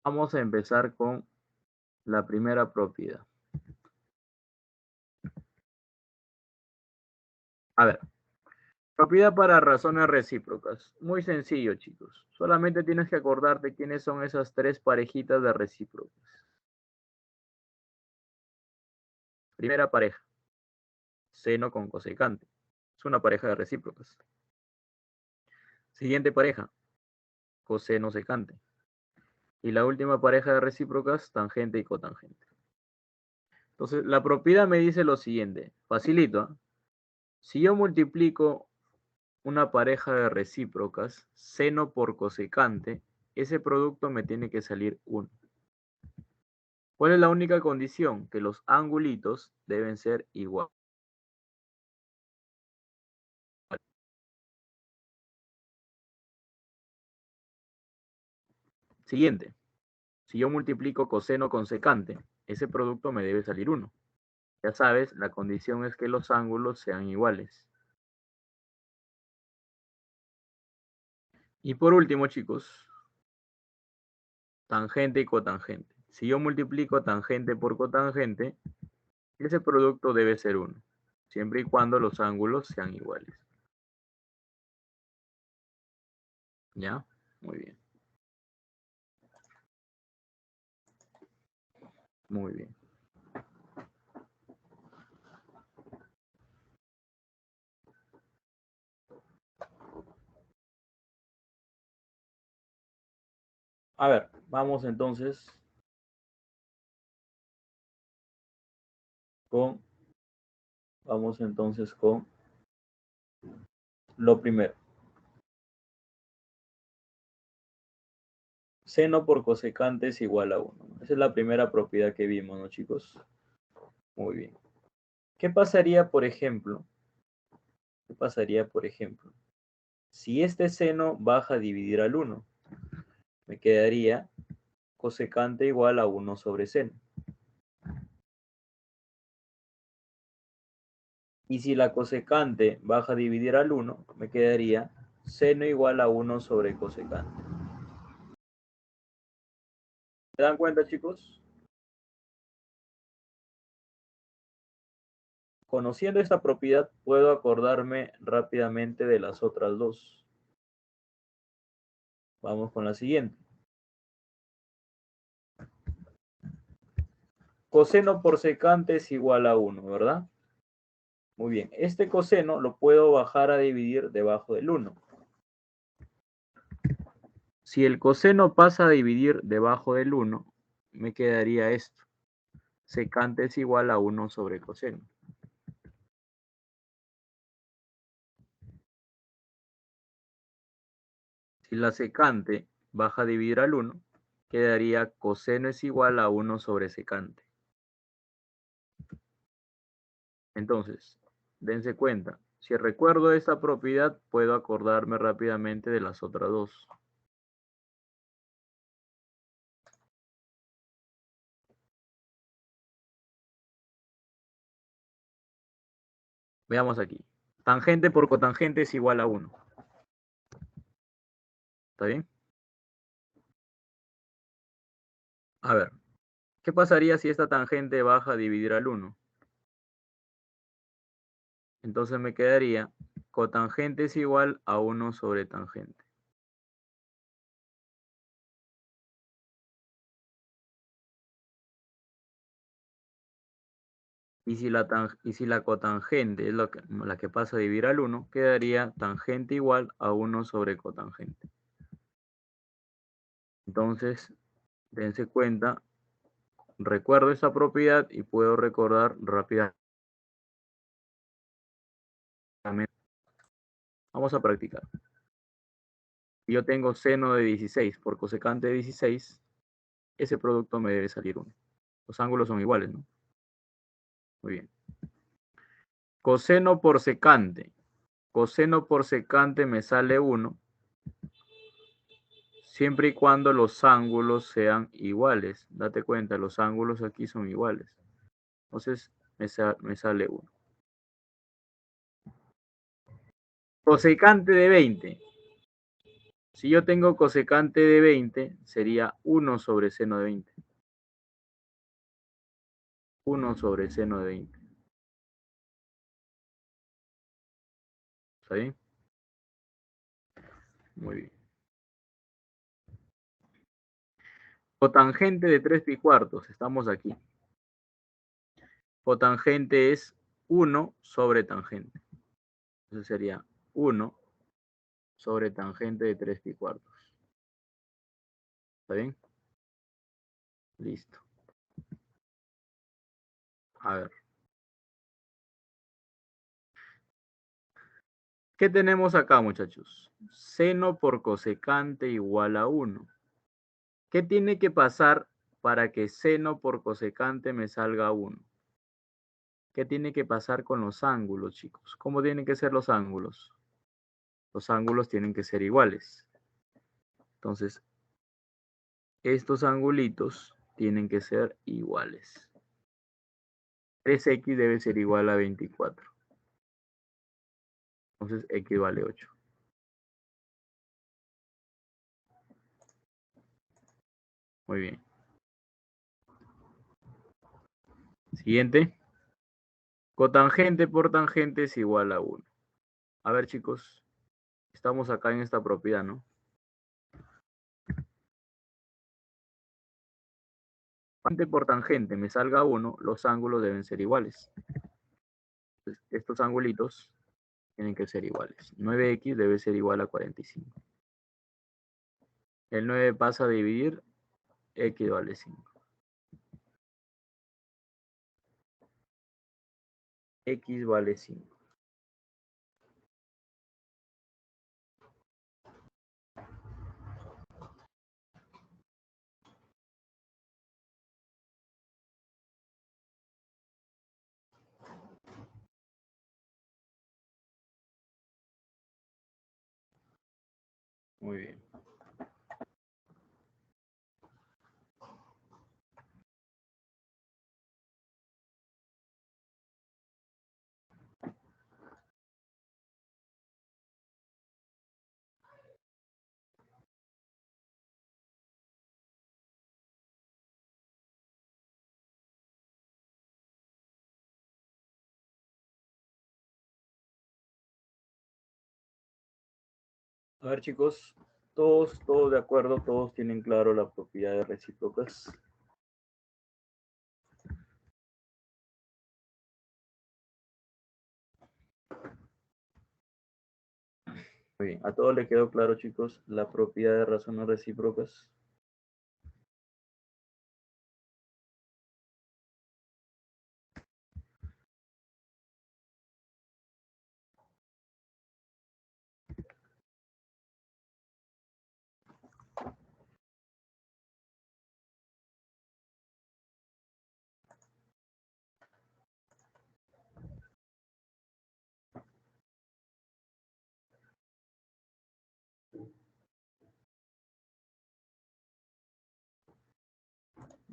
Vamos a empezar con la primera propiedad. A ver, propiedad para razones recíprocas. Muy sencillo, chicos. Solamente tienes que acordarte quiénes son esas tres parejitas de recíprocas. Primera pareja, seno con cosecante. Es una pareja de recíprocas. Siguiente pareja, coseno secante. Y la última pareja de recíprocas, tangente y cotangente. Entonces, la propiedad me dice lo siguiente. Facilito, ¿eh? Si yo multiplico una pareja de recíprocas, seno por cosecante, ese producto me tiene que salir 1. ¿Cuál es la única condición? Que los angulitos deben ser iguales. Siguiente. Si yo multiplico coseno con secante, ese producto me debe salir 1. Ya sabes, la condición es que los ángulos sean iguales. Y por último, chicos, tangente y cotangente. Si yo multiplico tangente por cotangente, ese producto debe ser 1, siempre y cuando los ángulos sean iguales. ¿Ya? Muy bien. Muy bien. A ver, vamos entonces con lo primero. Seno por cosecante es igual a 1. Esa es la primera propiedad que vimos, ¿no, chicos? Muy bien. ¿Qué pasaría, por ejemplo? Si este seno baja a dividir al 1? Me quedaría cosecante igual a 1 sobre seno. Y si la cosecante baja a dividir al 1, me quedaría seno igual a 1 sobre cosecante. ¿Se dan cuenta, chicos? Conociendo esta propiedad, puedo acordarme rápidamente de las otras dos. Vamos con la siguiente. Coseno por secante es igual a 1, ¿verdad? Muy bien. Este coseno lo puedo bajar a dividir debajo del 1. Si el coseno pasa a dividir debajo del 1, me quedaría esto. Secante es igual a 1 sobre coseno. Si la secante baja a dividir al 1, quedaría coseno es igual a 1 sobre secante. Entonces, dense cuenta, si recuerdo esta propiedad, puedo acordarme rápidamente de las otras dos. Veamos aquí. Tangente por cotangente es igual a 1. ¿Está bien? A ver, ¿qué pasaría si esta tangente baja a dividir al 1? Entonces me quedaría cotangente es igual a 1 sobre tangente. Y si la cotangente es la que pasa a dividir al 1, quedaría tangente igual a 1 sobre cotangente. Entonces, dense cuenta, recuerdo esa propiedad y puedo recordar rápidamente. Vamos a practicar. Si yo tengo seno de 16 por cosecante de 16, ese producto me debe salir 1. Los ángulos son iguales, ¿no? Muy bien. Coseno por secante. Coseno por secante me sale 1, siempre y cuando los ángulos sean iguales. Date cuenta, los ángulos aquí son iguales. Entonces, me sale 1. Cosecante de 20. Si yo tengo cosecante de 20, sería 1 sobre seno de 20. 1 sobre seno de 20. ¿Está bien? Muy bien. Cotangente de 3 pi cuartos. Estamos aquí. Cotangente es 1 sobre tangente. Entonces sería 1 sobre tangente de 3 pi cuartos. ¿Está bien? Listo. A ver. ¿Qué tenemos acá, muchachos? Seno por cosecante igual a 1. ¿Qué tiene que pasar para que seno por cosecante me salga 1? ¿Qué tiene que pasar con los ángulos, chicos? ¿Cómo tienen que ser los ángulos? Los ángulos tienen que ser iguales. Entonces, estos angulitos tienen que ser iguales. 3x debe ser igual a 24. Entonces x vale 8. Muy bien. Siguiente. Cotangente por tangente es igual a 1. A ver, chicos. Estamos acá en esta propiedad, ¿no? Tangente por tangente me salga 1, los ángulos deben ser iguales. Entonces, estos angulitos tienen que ser iguales. 9x debe ser igual a 45. El 9 pasa a dividir, x vale 5. X vale 5. Muy bien. A ver, chicos, todos de acuerdo, todos tienen claro la propiedad de recíprocas. Muy bien, a todos les quedó claro, chicos, la propiedad de razones recíprocas.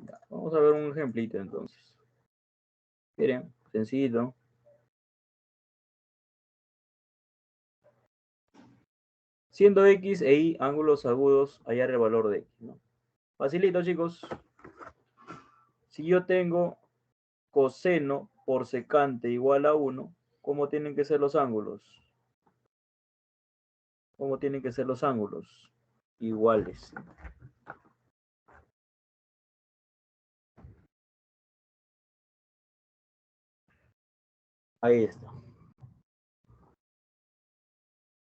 Ya, vamos a ver un ejemplito entonces. Miren, sencillo. Siendo x e y ángulos agudos, hallar el valor de x, ¿no? Facilito, chicos. Si yo tengo coseno por secante igual a 1, ¿cómo tienen que ser los ángulos? ¿Cómo tienen que ser los ángulos? Iguales. Ahí está.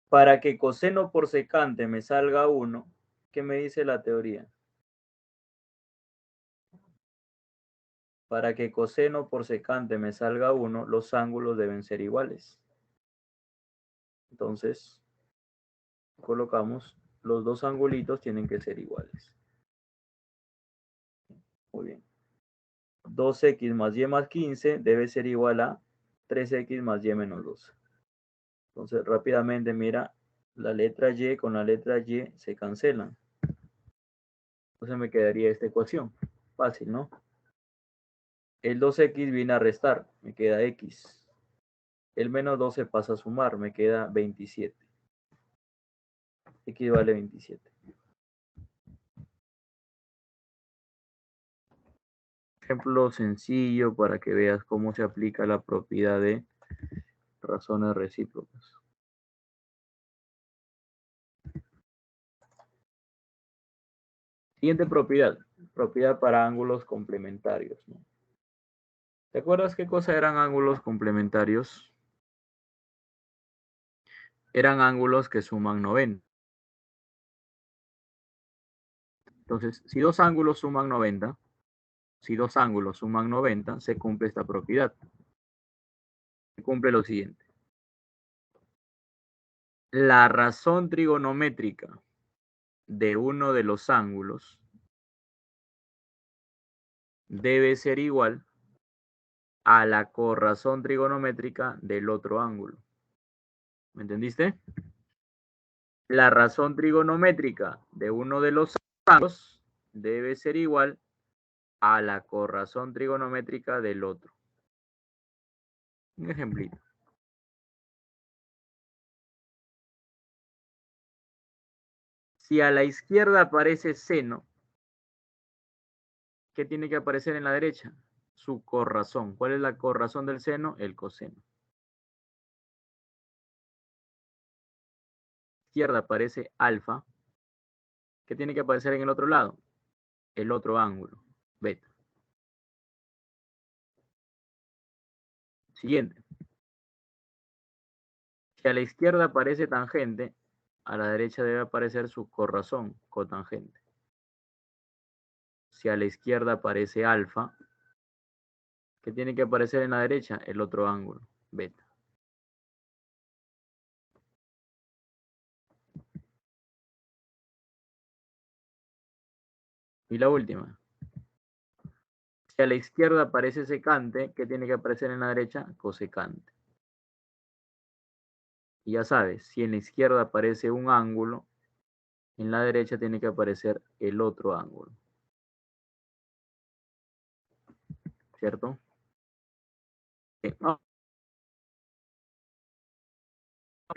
Para que coseno por secante me salga 1, ¿qué me dice la teoría? Para que coseno por secante me salga 1, los ángulos deben ser iguales. Entonces, colocamos, los dos angulitos tienen que ser iguales. Muy bien. 2x más y más 15 debe ser igual a 3x más y menos 12. Entonces, rápidamente, mira, la letra y con la letra y se cancelan. Entonces me quedaría esta ecuación. Fácil, ¿no? El 2x viene a restar, me queda x. El menos 12 pasa a sumar, me queda 27. X vale 27. Ejemplo sencillo para que veas cómo se aplica la propiedad de razones recíprocas. Siguiente propiedad. Propiedad para ángulos complementarios, ¿no? ¿Te acuerdas qué cosa eran ángulos complementarios? Eran ángulos que suman 90. Entonces, si dos ángulos suman 90, se cumple esta propiedad. Se cumple lo siguiente. La razón trigonométrica de uno de los ángulos debe ser igual a la corrazón trigonométrica del otro ángulo. ¿Me entendiste? La razón trigonométrica de uno de los ángulos debe ser igual a la corrazón trigonométrica del otro. Un ejemplito. Si a la izquierda aparece seno, ¿qué tiene que aparecer en la derecha? Su corrazón. ¿Cuál es la corrazón del seno? El coseno. Izquierda aparece alfa. ¿Qué tiene que aparecer en el otro lado? El otro ángulo, beta. Siguiente. Si a la izquierda aparece tangente, a la derecha debe aparecer su corrazón, cotangente. Si a la izquierda aparece alfa, ¿qué tiene que aparecer en la derecha? El otro ángulo, beta. Y la última. Si a la izquierda aparece secante, ¿qué tiene que aparecer en la derecha? Cosecante. Y ya sabes, si en la izquierda aparece un ángulo, en la derecha tiene que aparecer el otro ángulo. ¿Cierto?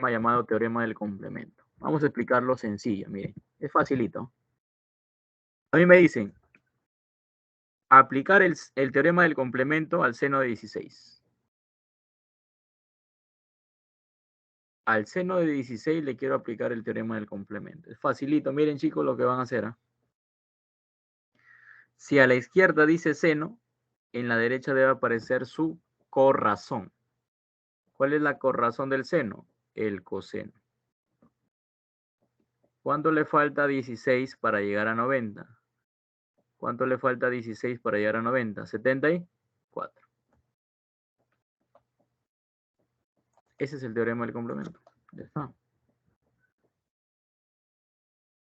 Llamado teorema del complemento. Vamos a explicarlo sencillo, miren, es facilito. A mí me dicen, aplicar el teorema del complemento al seno de 16. Al seno de 16 le quiero aplicar el teorema del complemento. Es facilito, miren chicos lo que van a hacer. ¿Eh? Si a la izquierda dice seno, en la derecha debe aparecer su corrazón. ¿Cuál es la corrazón del seno? El coseno. ¿Cuánto le falta a 16 para llegar a 90? ¿Cuánto le falta a 16 para llegar a 90? 74. Ese es el teorema del complemento. Ya está.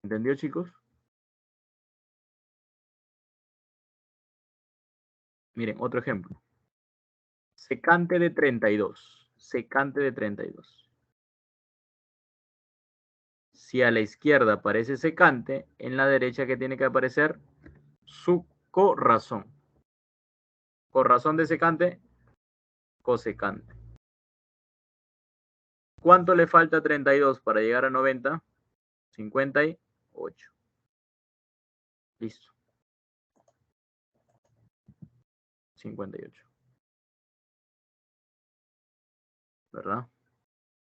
¿Entendió, chicos? Miren, otro ejemplo. Secante de 32. Secante de 32. Si a la izquierda aparece secante, en la derecha, ¿qué tiene que aparecer? Su corrazón. Corrazón de secante, cosecante. ¿Cuánto le falta a 32 para llegar a 90? 58. Listo. 58. ¿Verdad?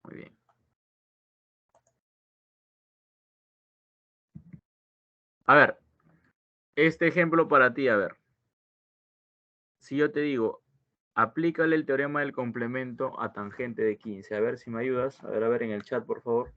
Muy bien. A ver, este ejemplo para ti, a ver. Si yo te digo, aplícale el teorema del complemento a tangente de 15. A ver si me ayudas. A ver, en el chat, por favor.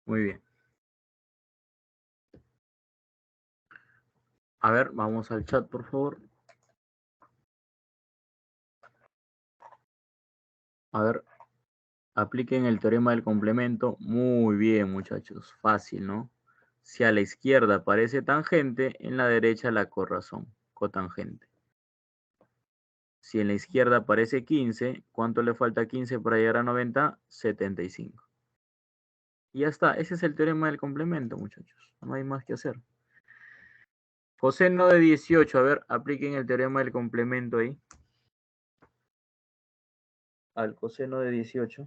Muy bien. A ver, vamos al chat, por favor. A ver, apliquen el teorema del complemento. Muy bien, muchachos. Fácil, ¿no? Si a la izquierda aparece tangente, en la derecha la corrazón, cotangente. Si en la izquierda aparece 15, ¿cuánto le falta a 15 para llegar a 90? 75. Y ya está. Ese es el teorema del complemento, muchachos. No hay más que hacer. Coseno de 18. A ver, apliquen el teorema del complemento ahí. Al coseno de 18.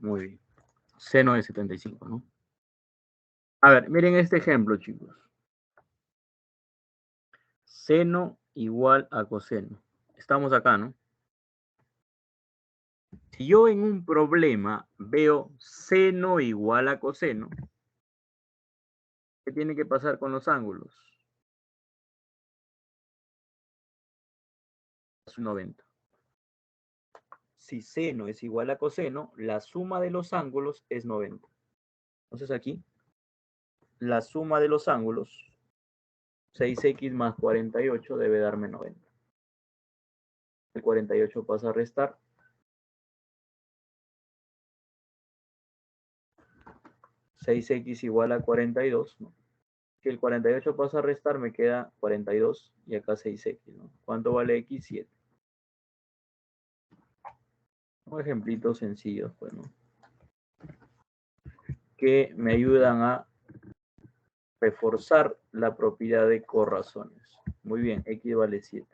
Muy bien. Seno de 75, ¿no? A ver, miren este ejemplo, chicos. Seno igual a coseno. Estamos acá, ¿no? Si yo en un problema veo seno igual a coseno, ¿qué tiene que pasar con los ángulos? Es 90. Si seno es igual a coseno, la suma de los ángulos es 90. Entonces aquí, la suma de los ángulos, 6x más 48 debe darme 90. El 48 pasa a restar. 6x igual a 42, ¿no? Si el 48 pasa a restar, me queda 42 y acá 6x, ¿no? ¿Cuánto vale x? 7. Un ejemplitos sencillos, pues, ¿no? Que me ayudan a reforzar la propiedad de corrazones. Muy bien, x vale 7.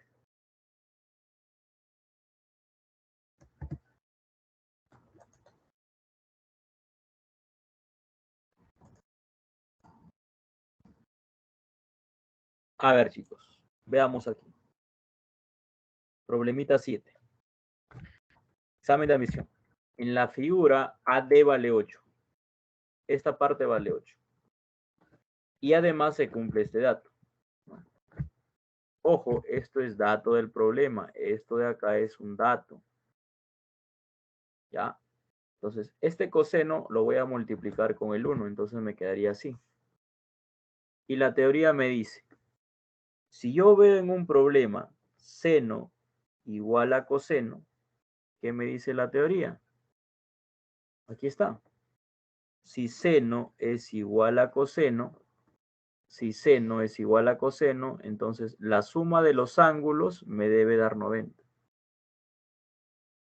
A ver, chicos, veamos aquí. Problemita 7. Examen de admisión. En la figura AD vale 8. Esta parte vale 8. Y además se cumple este dato. Ojo, esto es dato del problema. Esto de acá es un dato. ¿Ya? Entonces, este coseno lo voy a multiplicar con el 1. Entonces me quedaría así. Y la teoría me dice, si yo veo en un problema seno igual a coseno, ¿qué me dice la teoría? Aquí está. Si seno es igual a coseno, si seno es igual a coseno, entonces la suma de los ángulos me debe dar 90.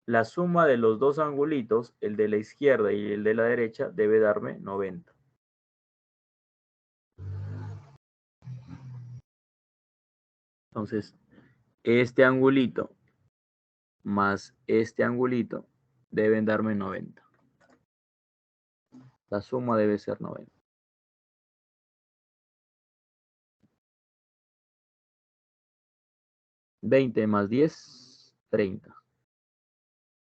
La suma de los dos angulitos, el de la izquierda y el de la derecha, debe darme 90. Entonces, este angulito más este angulito deben darme 90. La suma debe ser 90. 20 más 10, 30.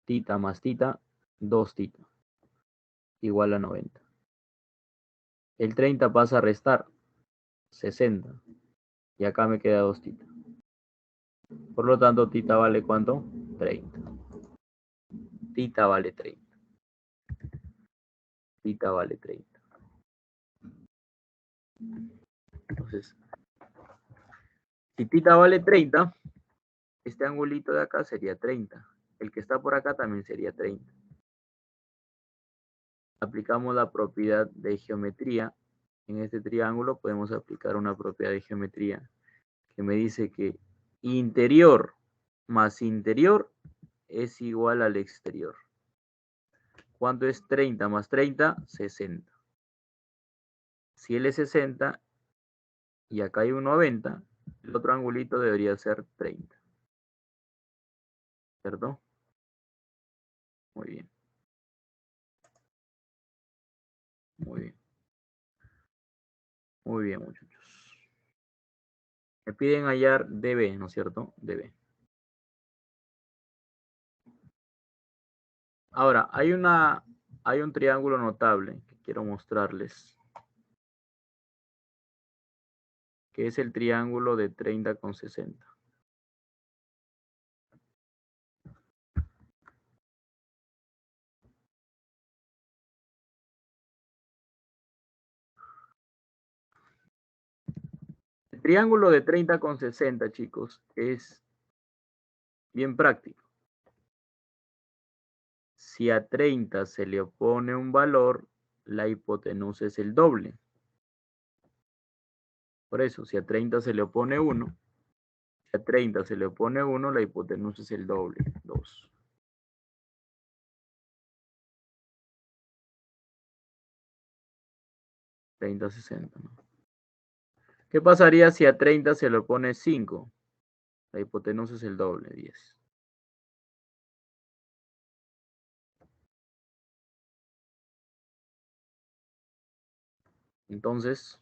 Tita más tita, 2 tita. Igual a 90. El 30 pasa a restar, 60. Y acá me queda 2 tita. Por lo tanto, tita vale ¿cuánto? 30. Tita vale 30. Tita vale 30. Entonces, si tita vale 30, este angulito de acá sería 30. El que está por acá también sería 30. aplicamos la propiedad de geometría. En este triángulo podemos aplicar una propiedad de geometría que me dice que interior más interior es igual al exterior. ¿Cuánto es 30 más 30? 60. Si él es 60 y acá hay un 90, el otro angulito debería ser 30. ¿Cierto? Muy bien. Muy bien. Muy bien, muchachos. Me piden hallar DB, ¿no es cierto? DB. Ahora, hay un triángulo notable que quiero mostrarles, que es el triángulo de 30 con 60. El triángulo de 30 con 60, chicos, es bien práctico. Si a 30 se le opone un valor, la hipotenusa es el doble. Por eso, si a 30 se le opone 1, si a 30 se le opone 1, la hipotenusa es el doble, 2. ¿30, 60, ¿no? ¿Qué pasaría si a 30 se le opone 5? La hipotenusa es el doble, 10. Entonces,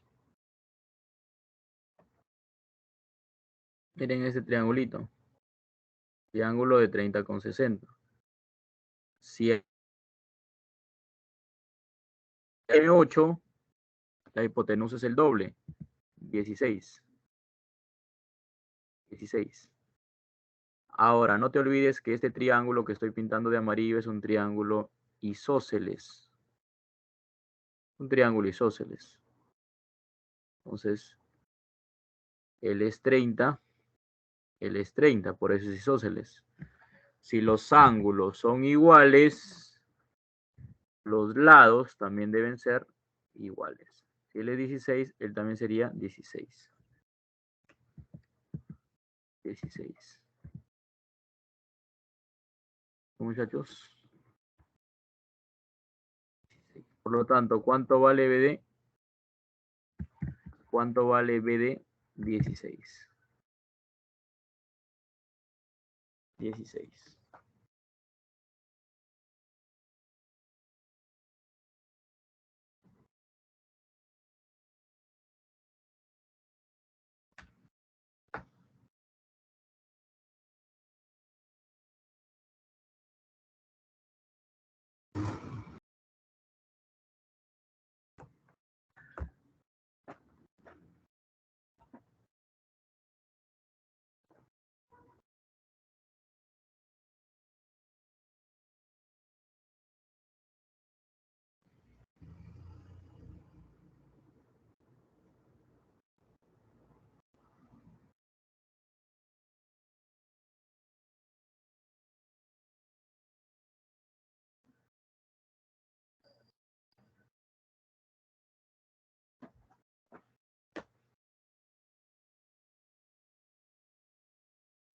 miren este triangulito. Triángulo de 30 con 60. Si tiene 8, la hipotenusa es el doble, 16. 16. Ahora, no te olvides que este triángulo que estoy pintando de amarillo es un triángulo isósceles. Un triángulo isósceles. Entonces, él es 30, él es 30, por eso es isósceles. Si los ángulos son iguales, los lados también deben ser iguales. Si él es 16, él también sería 16. 16. Muchachos. Por lo tanto, ¿cuánto vale BD? ¿Cuánto vale BD? 16. 16.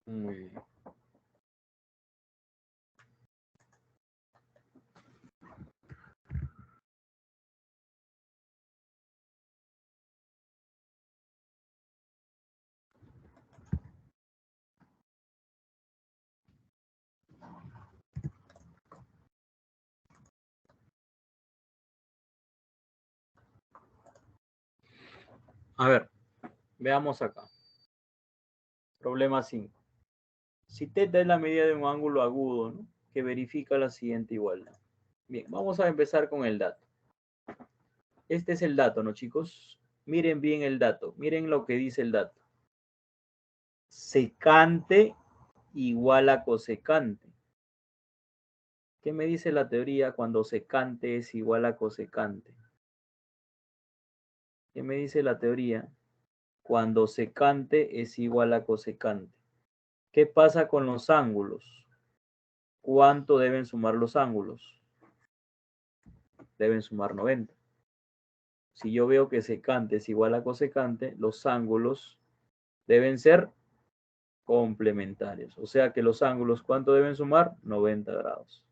Muy bien. A ver, veamos acá. Problema 5. Si θ es la medida de un ángulo agudo, ¿no?, que verifica la siguiente igualdad. Bien, vamos a empezar con el dato. Este es el dato, ¿no, chicos? Miren bien el dato. Miren lo que dice el dato. Secante igual a cosecante. ¿Qué me dice la teoría cuando secante es igual a cosecante? ¿Qué me dice la teoría cuando secante es igual a cosecante? ¿Qué pasa con los ángulos? ¿Cuánto deben sumar los ángulos? deben sumar 90. Si yo veo que secante es igual a cosecante, los ángulos deben ser complementarios. O sea que los ángulos, ¿cuánto deben sumar? 90 grados.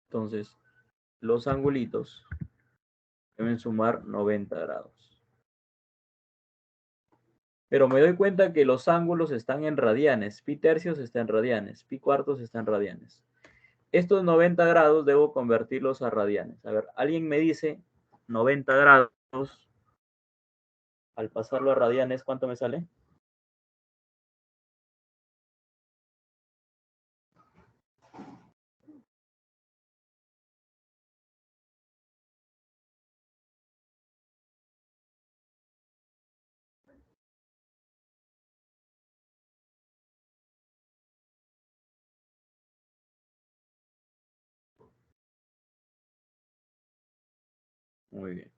Entonces, los angulitos deben sumar 90 grados. Pero me doy cuenta que los ángulos están en radianes. Pi tercios está en radianes. Pi cuartos está en radianes. Estos 90 grados debo convertirlos a radianes. A ver, alguien me dice 90 grados. Al pasarlo a radianes, ¿cuánto me sale? Muy bien.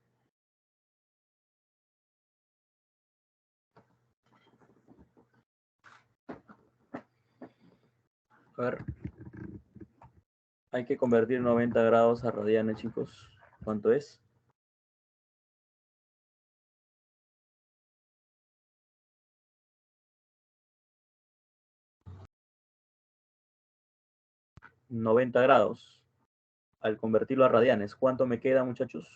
A ver. Hay que convertir 90 grados a radianes, chicos. ¿Cuánto es? $90 grados. Al convertirlo a radianes, ¿cuánto me queda, muchachos?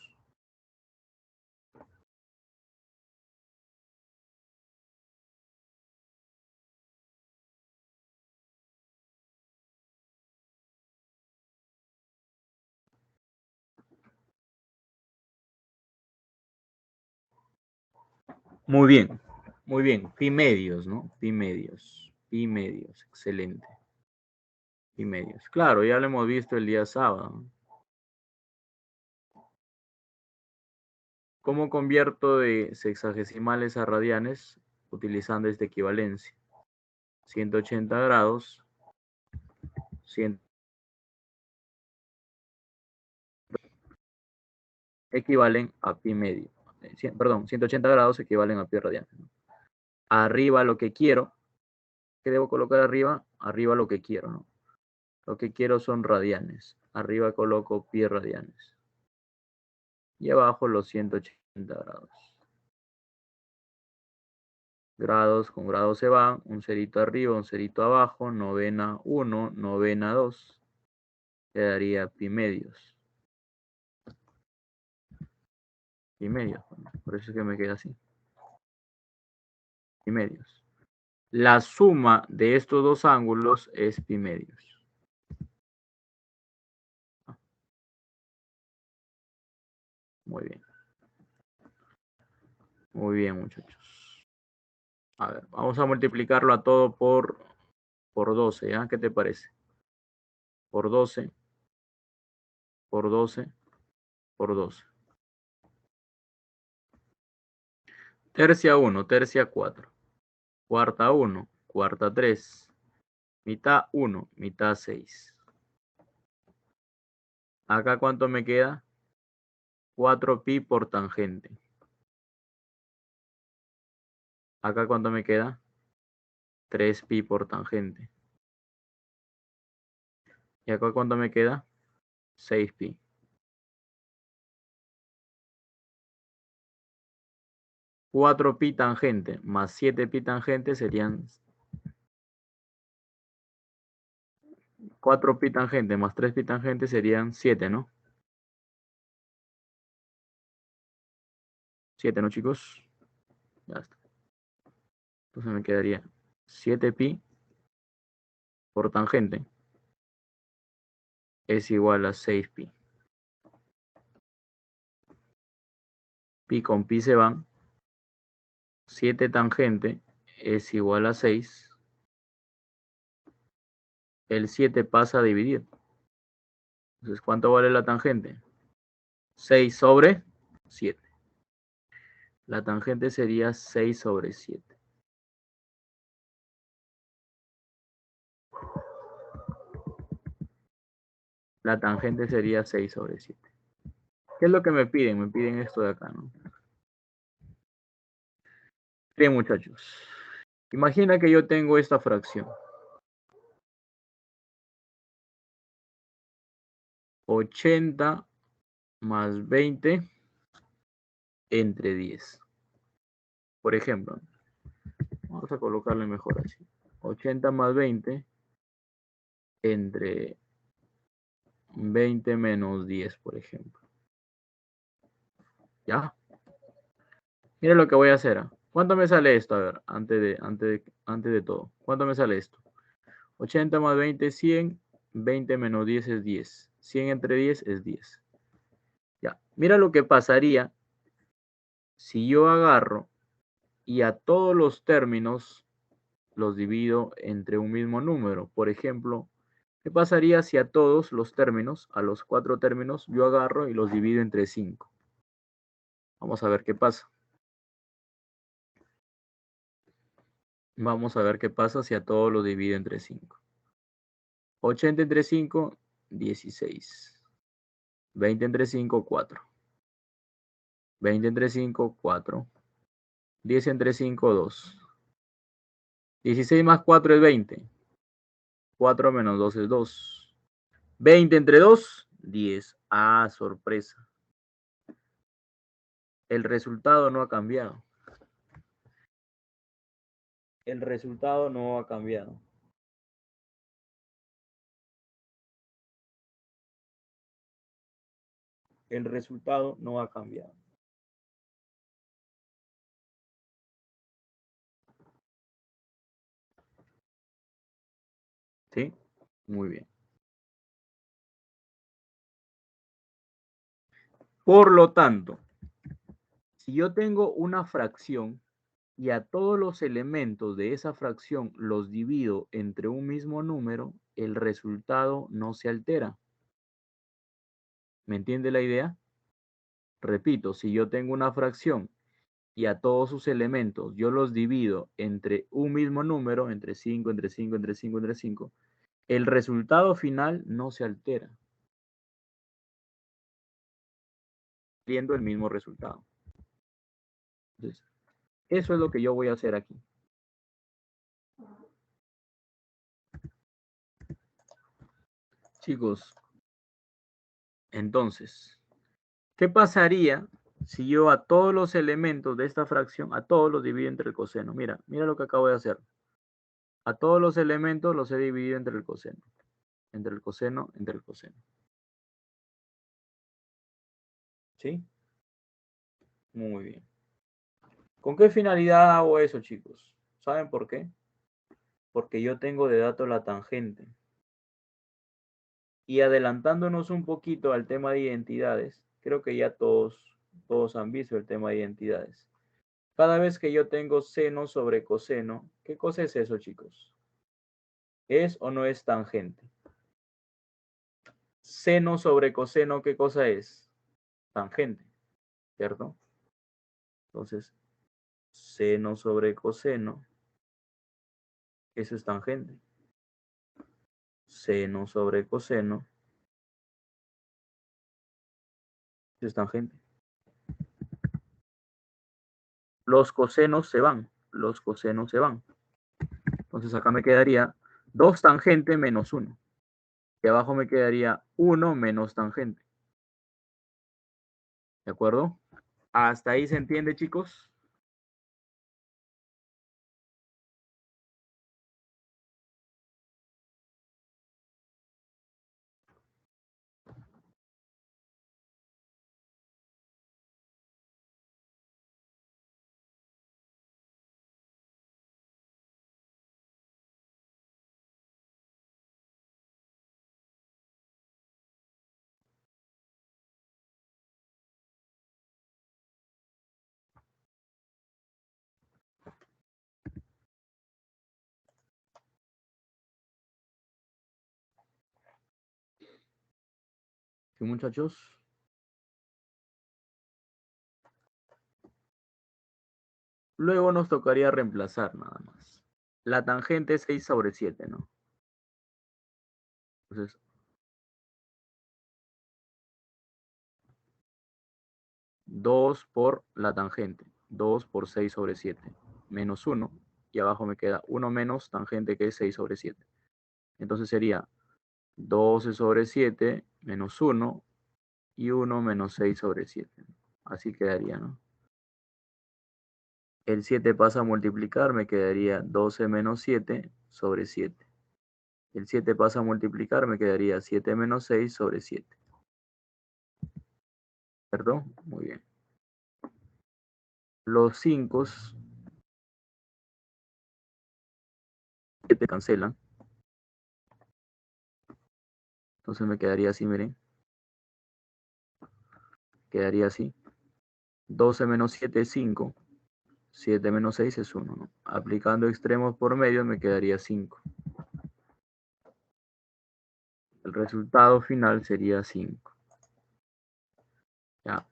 Muy bien, muy bien. Pi medios, ¿no? Pi medios, excelente. Pi medios. Claro, ya lo hemos visto el día sábado. ¿Cómo convierto de sexagesimales a radianes? Utilizando esta equivalencia. 180 grados, 100 equivalen a pi medio. Perdón, 180 grados equivalen a pi radianes, ¿no? Arriba lo que quiero. ¿Qué debo colocar arriba? Arriba lo que quiero, ¿no? Lo que quiero son radianes. Arriba coloco pi radianes. Y abajo los 180 grados. Grados con grados se van. Un cerito arriba, un cerito abajo. Novena 1, novena 2. Quedaría pi medios. Pi medios. Bueno, por eso es que me queda así. Pi medios. La suma de estos dos ángulos es pi medios. Muy bien. Muy bien, muchachos. A ver, vamos a multiplicarlo a todo por 12, ¿ya? ¿Qué te parece? Por 12, por 12, por 12. Tercia 1, tercia 4. Cuarta 1, cuarta 3. Mitad 1, mitad 6. Acá, ¿cuánto me queda? 4pi por tangente. Acá, ¿cuánto me queda? 3pi por tangente. ¿Y acá cuánto me queda? 6pi. 4pi tangente más 7pi tangente serían 4pi tangente más 3pi tangente serían 7, ¿no? 7, ¿no, chicos? Ya está. Entonces me quedaría 7pi por tangente es igual a 6pi. Pi con pi se van. 7 tangente es igual a 6. El 7 pasa a dividir. Entonces, ¿cuánto vale la tangente? 6 sobre 7. La tangente sería 6 sobre 7. La tangente sería 6 sobre 7. ¿Qué es lo que me piden? Me piden esto de acá, ¿no? Bien, muchachos. Imagina que yo tengo esta fracción. 80 más 20 entre 10. Por ejemplo, vamos a colocarle mejor así. 80 más 20 entre 20 menos 10, por ejemplo. ¿Ya? Mira lo que voy a hacer. ¿Cuánto me sale esto? A ver, antes de todo. ¿Cuánto me sale esto? 80 más 20, 100. 20 menos 10 es 10. 100 entre 10 es 10. Ya. Mira lo que pasaría si yo agarro y a todos los términos los divido entre un mismo número. Por ejemplo, ¿qué pasaría si a todos los términos, a los 4 términos, yo agarro y los divido entre 5? Vamos a ver qué pasa. Vamos a ver qué pasa si a todos los divido entre 5. 80 entre 5, 16. 20 entre 5, 4. 20 entre 5, 4. 10 entre 5, 2. 16 más 4 es 20. 4 menos 2 es 2. 20 entre 2, 10. Ah, sorpresa. El resultado no ha cambiado. El resultado no ha cambiado. El resultado no ha cambiado. ¿Sí? Muy bien. Por lo tanto, si yo tengo una fracción y a todos los elementos de esa fracción los divido entre un mismo número, el resultado no se altera. ¿Me entiende la idea? Repito, si yo tengo una fracción y a todos sus elementos yo los divido entre un mismo número, entre 5, entre 5, entre 5, entre 5, el resultado final no se altera, siendo el mismo resultado. Entonces, eso es lo que yo voy a hacer aquí. Chicos, entonces, ¿qué pasaría si yo a todos los elementos de esta fracción, a todos los divido entre el coseno? Mira lo que acabo de hacer. A todos los elementos los he dividido entre el coseno. Entre el coseno, entre el coseno. ¿Sí? Muy bien. ¿Con qué finalidad hago eso, chicos? ¿Saben por qué? Porque yo tengo de dato la tangente. Y adelantándonos un poquito al tema de identidades, creo que ya todos han visto el tema de identidades. Cada vez que yo tengo seno sobre coseno, ¿qué cosa es eso, chicos? ¿Es o no es tangente? Seno sobre coseno, ¿qué cosa es? Tangente, ¿cierto? Entonces, seno sobre coseno, eso es tangente. Seno sobre coseno, eso es tangente. Los cosenos se van, los cosenos se van. Entonces acá me quedaría 2 tangente menos 1. Y abajo me quedaría 1 menos tangente. ¿De acuerdo? ¿Hasta ahí se entiende, chicos? ¿Sí, muchachos? Luego nos tocaría reemplazar nada más. La tangente es 6 sobre 7, ¿no? Entonces, 2 por la tangente. 2 por 6 sobre 7. Menos 1. Y abajo me queda 1 menos tangente, que es 6 sobre 7. Entonces sería 12 sobre 7 menos 1 y 1 menos 6 sobre 7. Así quedaría, ¿no? El 7 pasa a multiplicar, me quedaría 12 menos 7 sobre 7. El 7 pasa a multiplicar, me quedaría 7 menos 6 sobre 7. ¿Cierto? Muy bien. Los 5 7 cancelan. Entonces me quedaría así, miren. Quedaría así. 12 menos 7 es 5. 7 menos 6 es 1, ¿no? Aplicando extremos por medio me quedaría 5. El resultado final sería 5. Ya.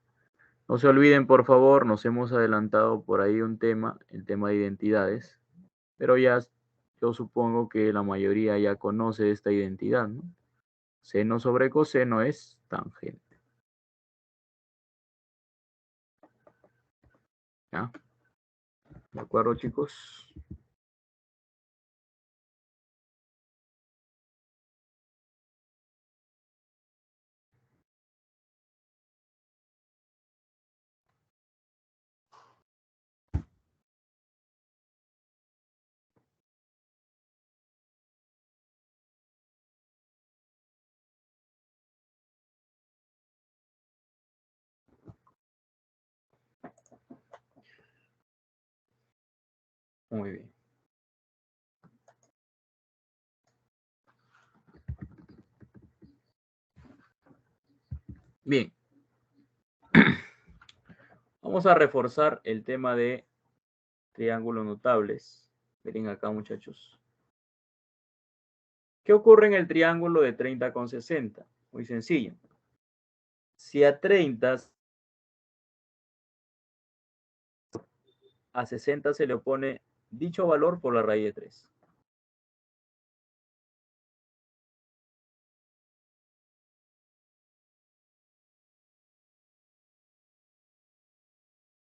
No se olviden, por favor, nos hemos adelantado por ahí un tema, el tema de identidades. Pero ya yo supongo que la mayoría ya conoce esta identidad, ¿no? Seno sobre coseno es tangente. ¿Ya? ¿De acuerdo, chicos? Muy bien. Bien. Vamos a reforzar el tema de triángulos notables. Miren acá, muchachos. ¿Qué ocurre en el triángulo de 30 con 60? Muy sencillo. Si a 30 a 60 se le opone dicho valor por la raíz de 3.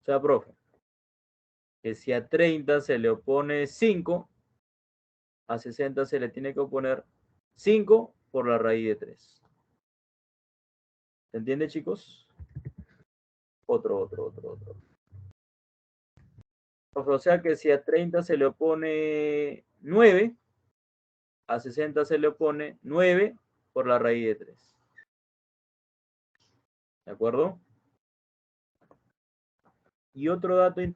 O sea, profe, que si a 30 se le opone 5, a 60 se le tiene que oponer 5 por la raíz de 3. ¿Se entiende, chicos? Otro. O sea que si a 30 se le opone 9, a 60 se le opone 9 por la raíz de 3. ¿De acuerdo? Y otro dato es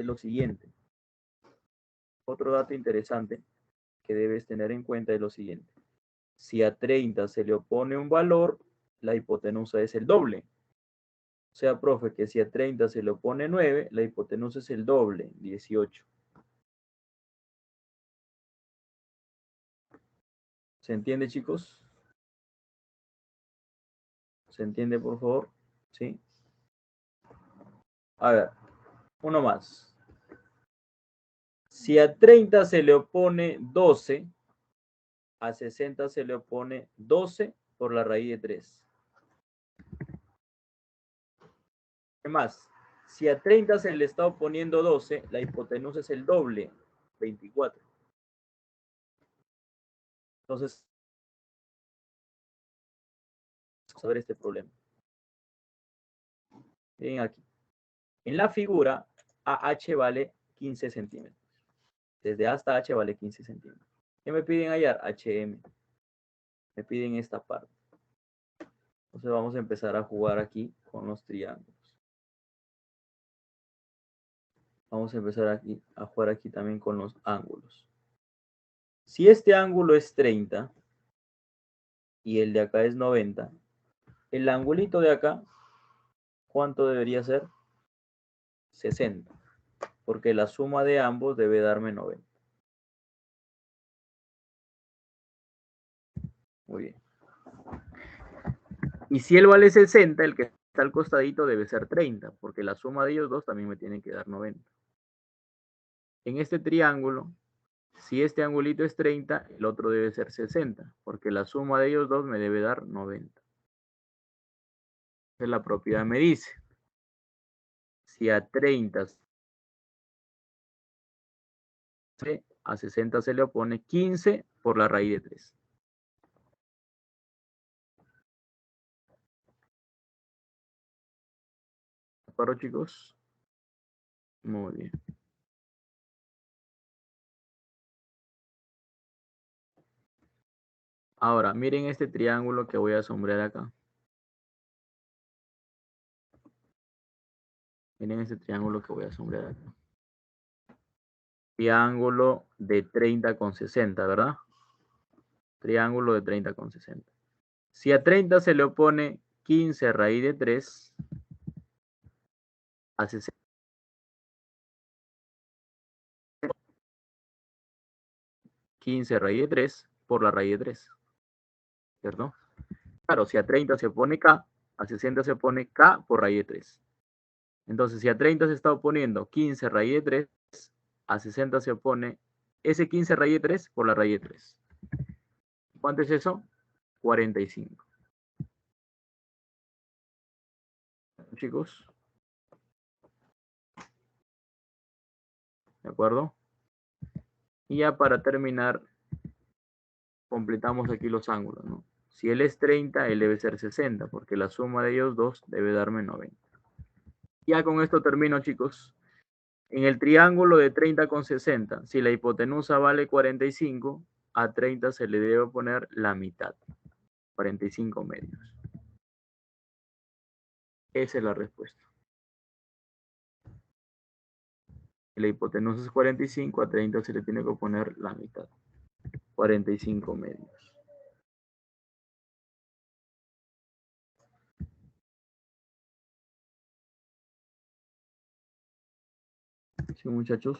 lo siguiente. Otro dato interesante que debes tener en cuenta es lo siguiente. Si a 30 se le opone un valor, la hipotenusa es el doble. O sea, profe, que si a 30 se le opone 9, la hipotenusa es el doble, 18. ¿Se entiende, chicos? ¿Se entiende, por favor? ¿Sí? A ver, uno más. Si a 30 se le opone 12, a 60 se le opone 12 por la raíz de 3. ¿Qué más? Si a 30 se le está oponiendo 12, la hipotenusa es el doble, 24. Entonces, vamos a ver este problema. Miren aquí. En la figura, AH vale 15 centímetros. Desde A hasta H vale 15 centímetros. ¿Qué me piden hallar? HM. Me piden esta parte. Entonces vamos a empezar a jugar aquí con los triángulos. Vamos a empezar aquí a jugar aquí también con los ángulos. Si este ángulo es 30 y el de acá es 90, el angulito de acá, ¿cuánto debería ser? 60, porque la suma de ambos debe darme 90. Muy bien. Y si él vale 60, el que está al costadito debe ser 30, porque la suma de ellos dos también me tiene que dar 90. En este triángulo, si este angulito es 30, el otro debe ser 60, porque la suma de ellos dos me debe dar 90. Entonces la propiedad me dice, si a 30 a 60 se le opone 15 por la raíz de 3. acuerdo, chicos? Muy bien. Ahora, miren este triángulo que voy a sombrear acá. Miren este triángulo que voy a sombrear acá. Triángulo de 30 con 60, ¿verdad? Triángulo de 30 con 60. Si a 30 se le opone 15 raíz de 3, a 60. 15 raíz de 3 por la raíz de 3, ¿cierto? Claro, si a 30 se opone K, a 60 se opone K por raíz de 3. Entonces, si a 30 se está oponiendo 15 raíz de 3, a 60 se opone ese 15 raíz de 3 por la raíz de 3. ¿Cuánto es eso? 45. Chicos. ¿De acuerdo? Y ya para terminar, completamos aquí los ángulos, ¿no? Si él es 30, él debe ser 60, porque la suma de ellos dos debe darme 90. Ya con esto termino, chicos. En el triángulo de 30 con 60, si la hipotenusa vale 45, a 30 se le debe poner la mitad, 45 medios. Esa es la respuesta. Si la hipotenusa es 45, a 30 se le tiene que poner la mitad, 45 medios. Sí, muchachos.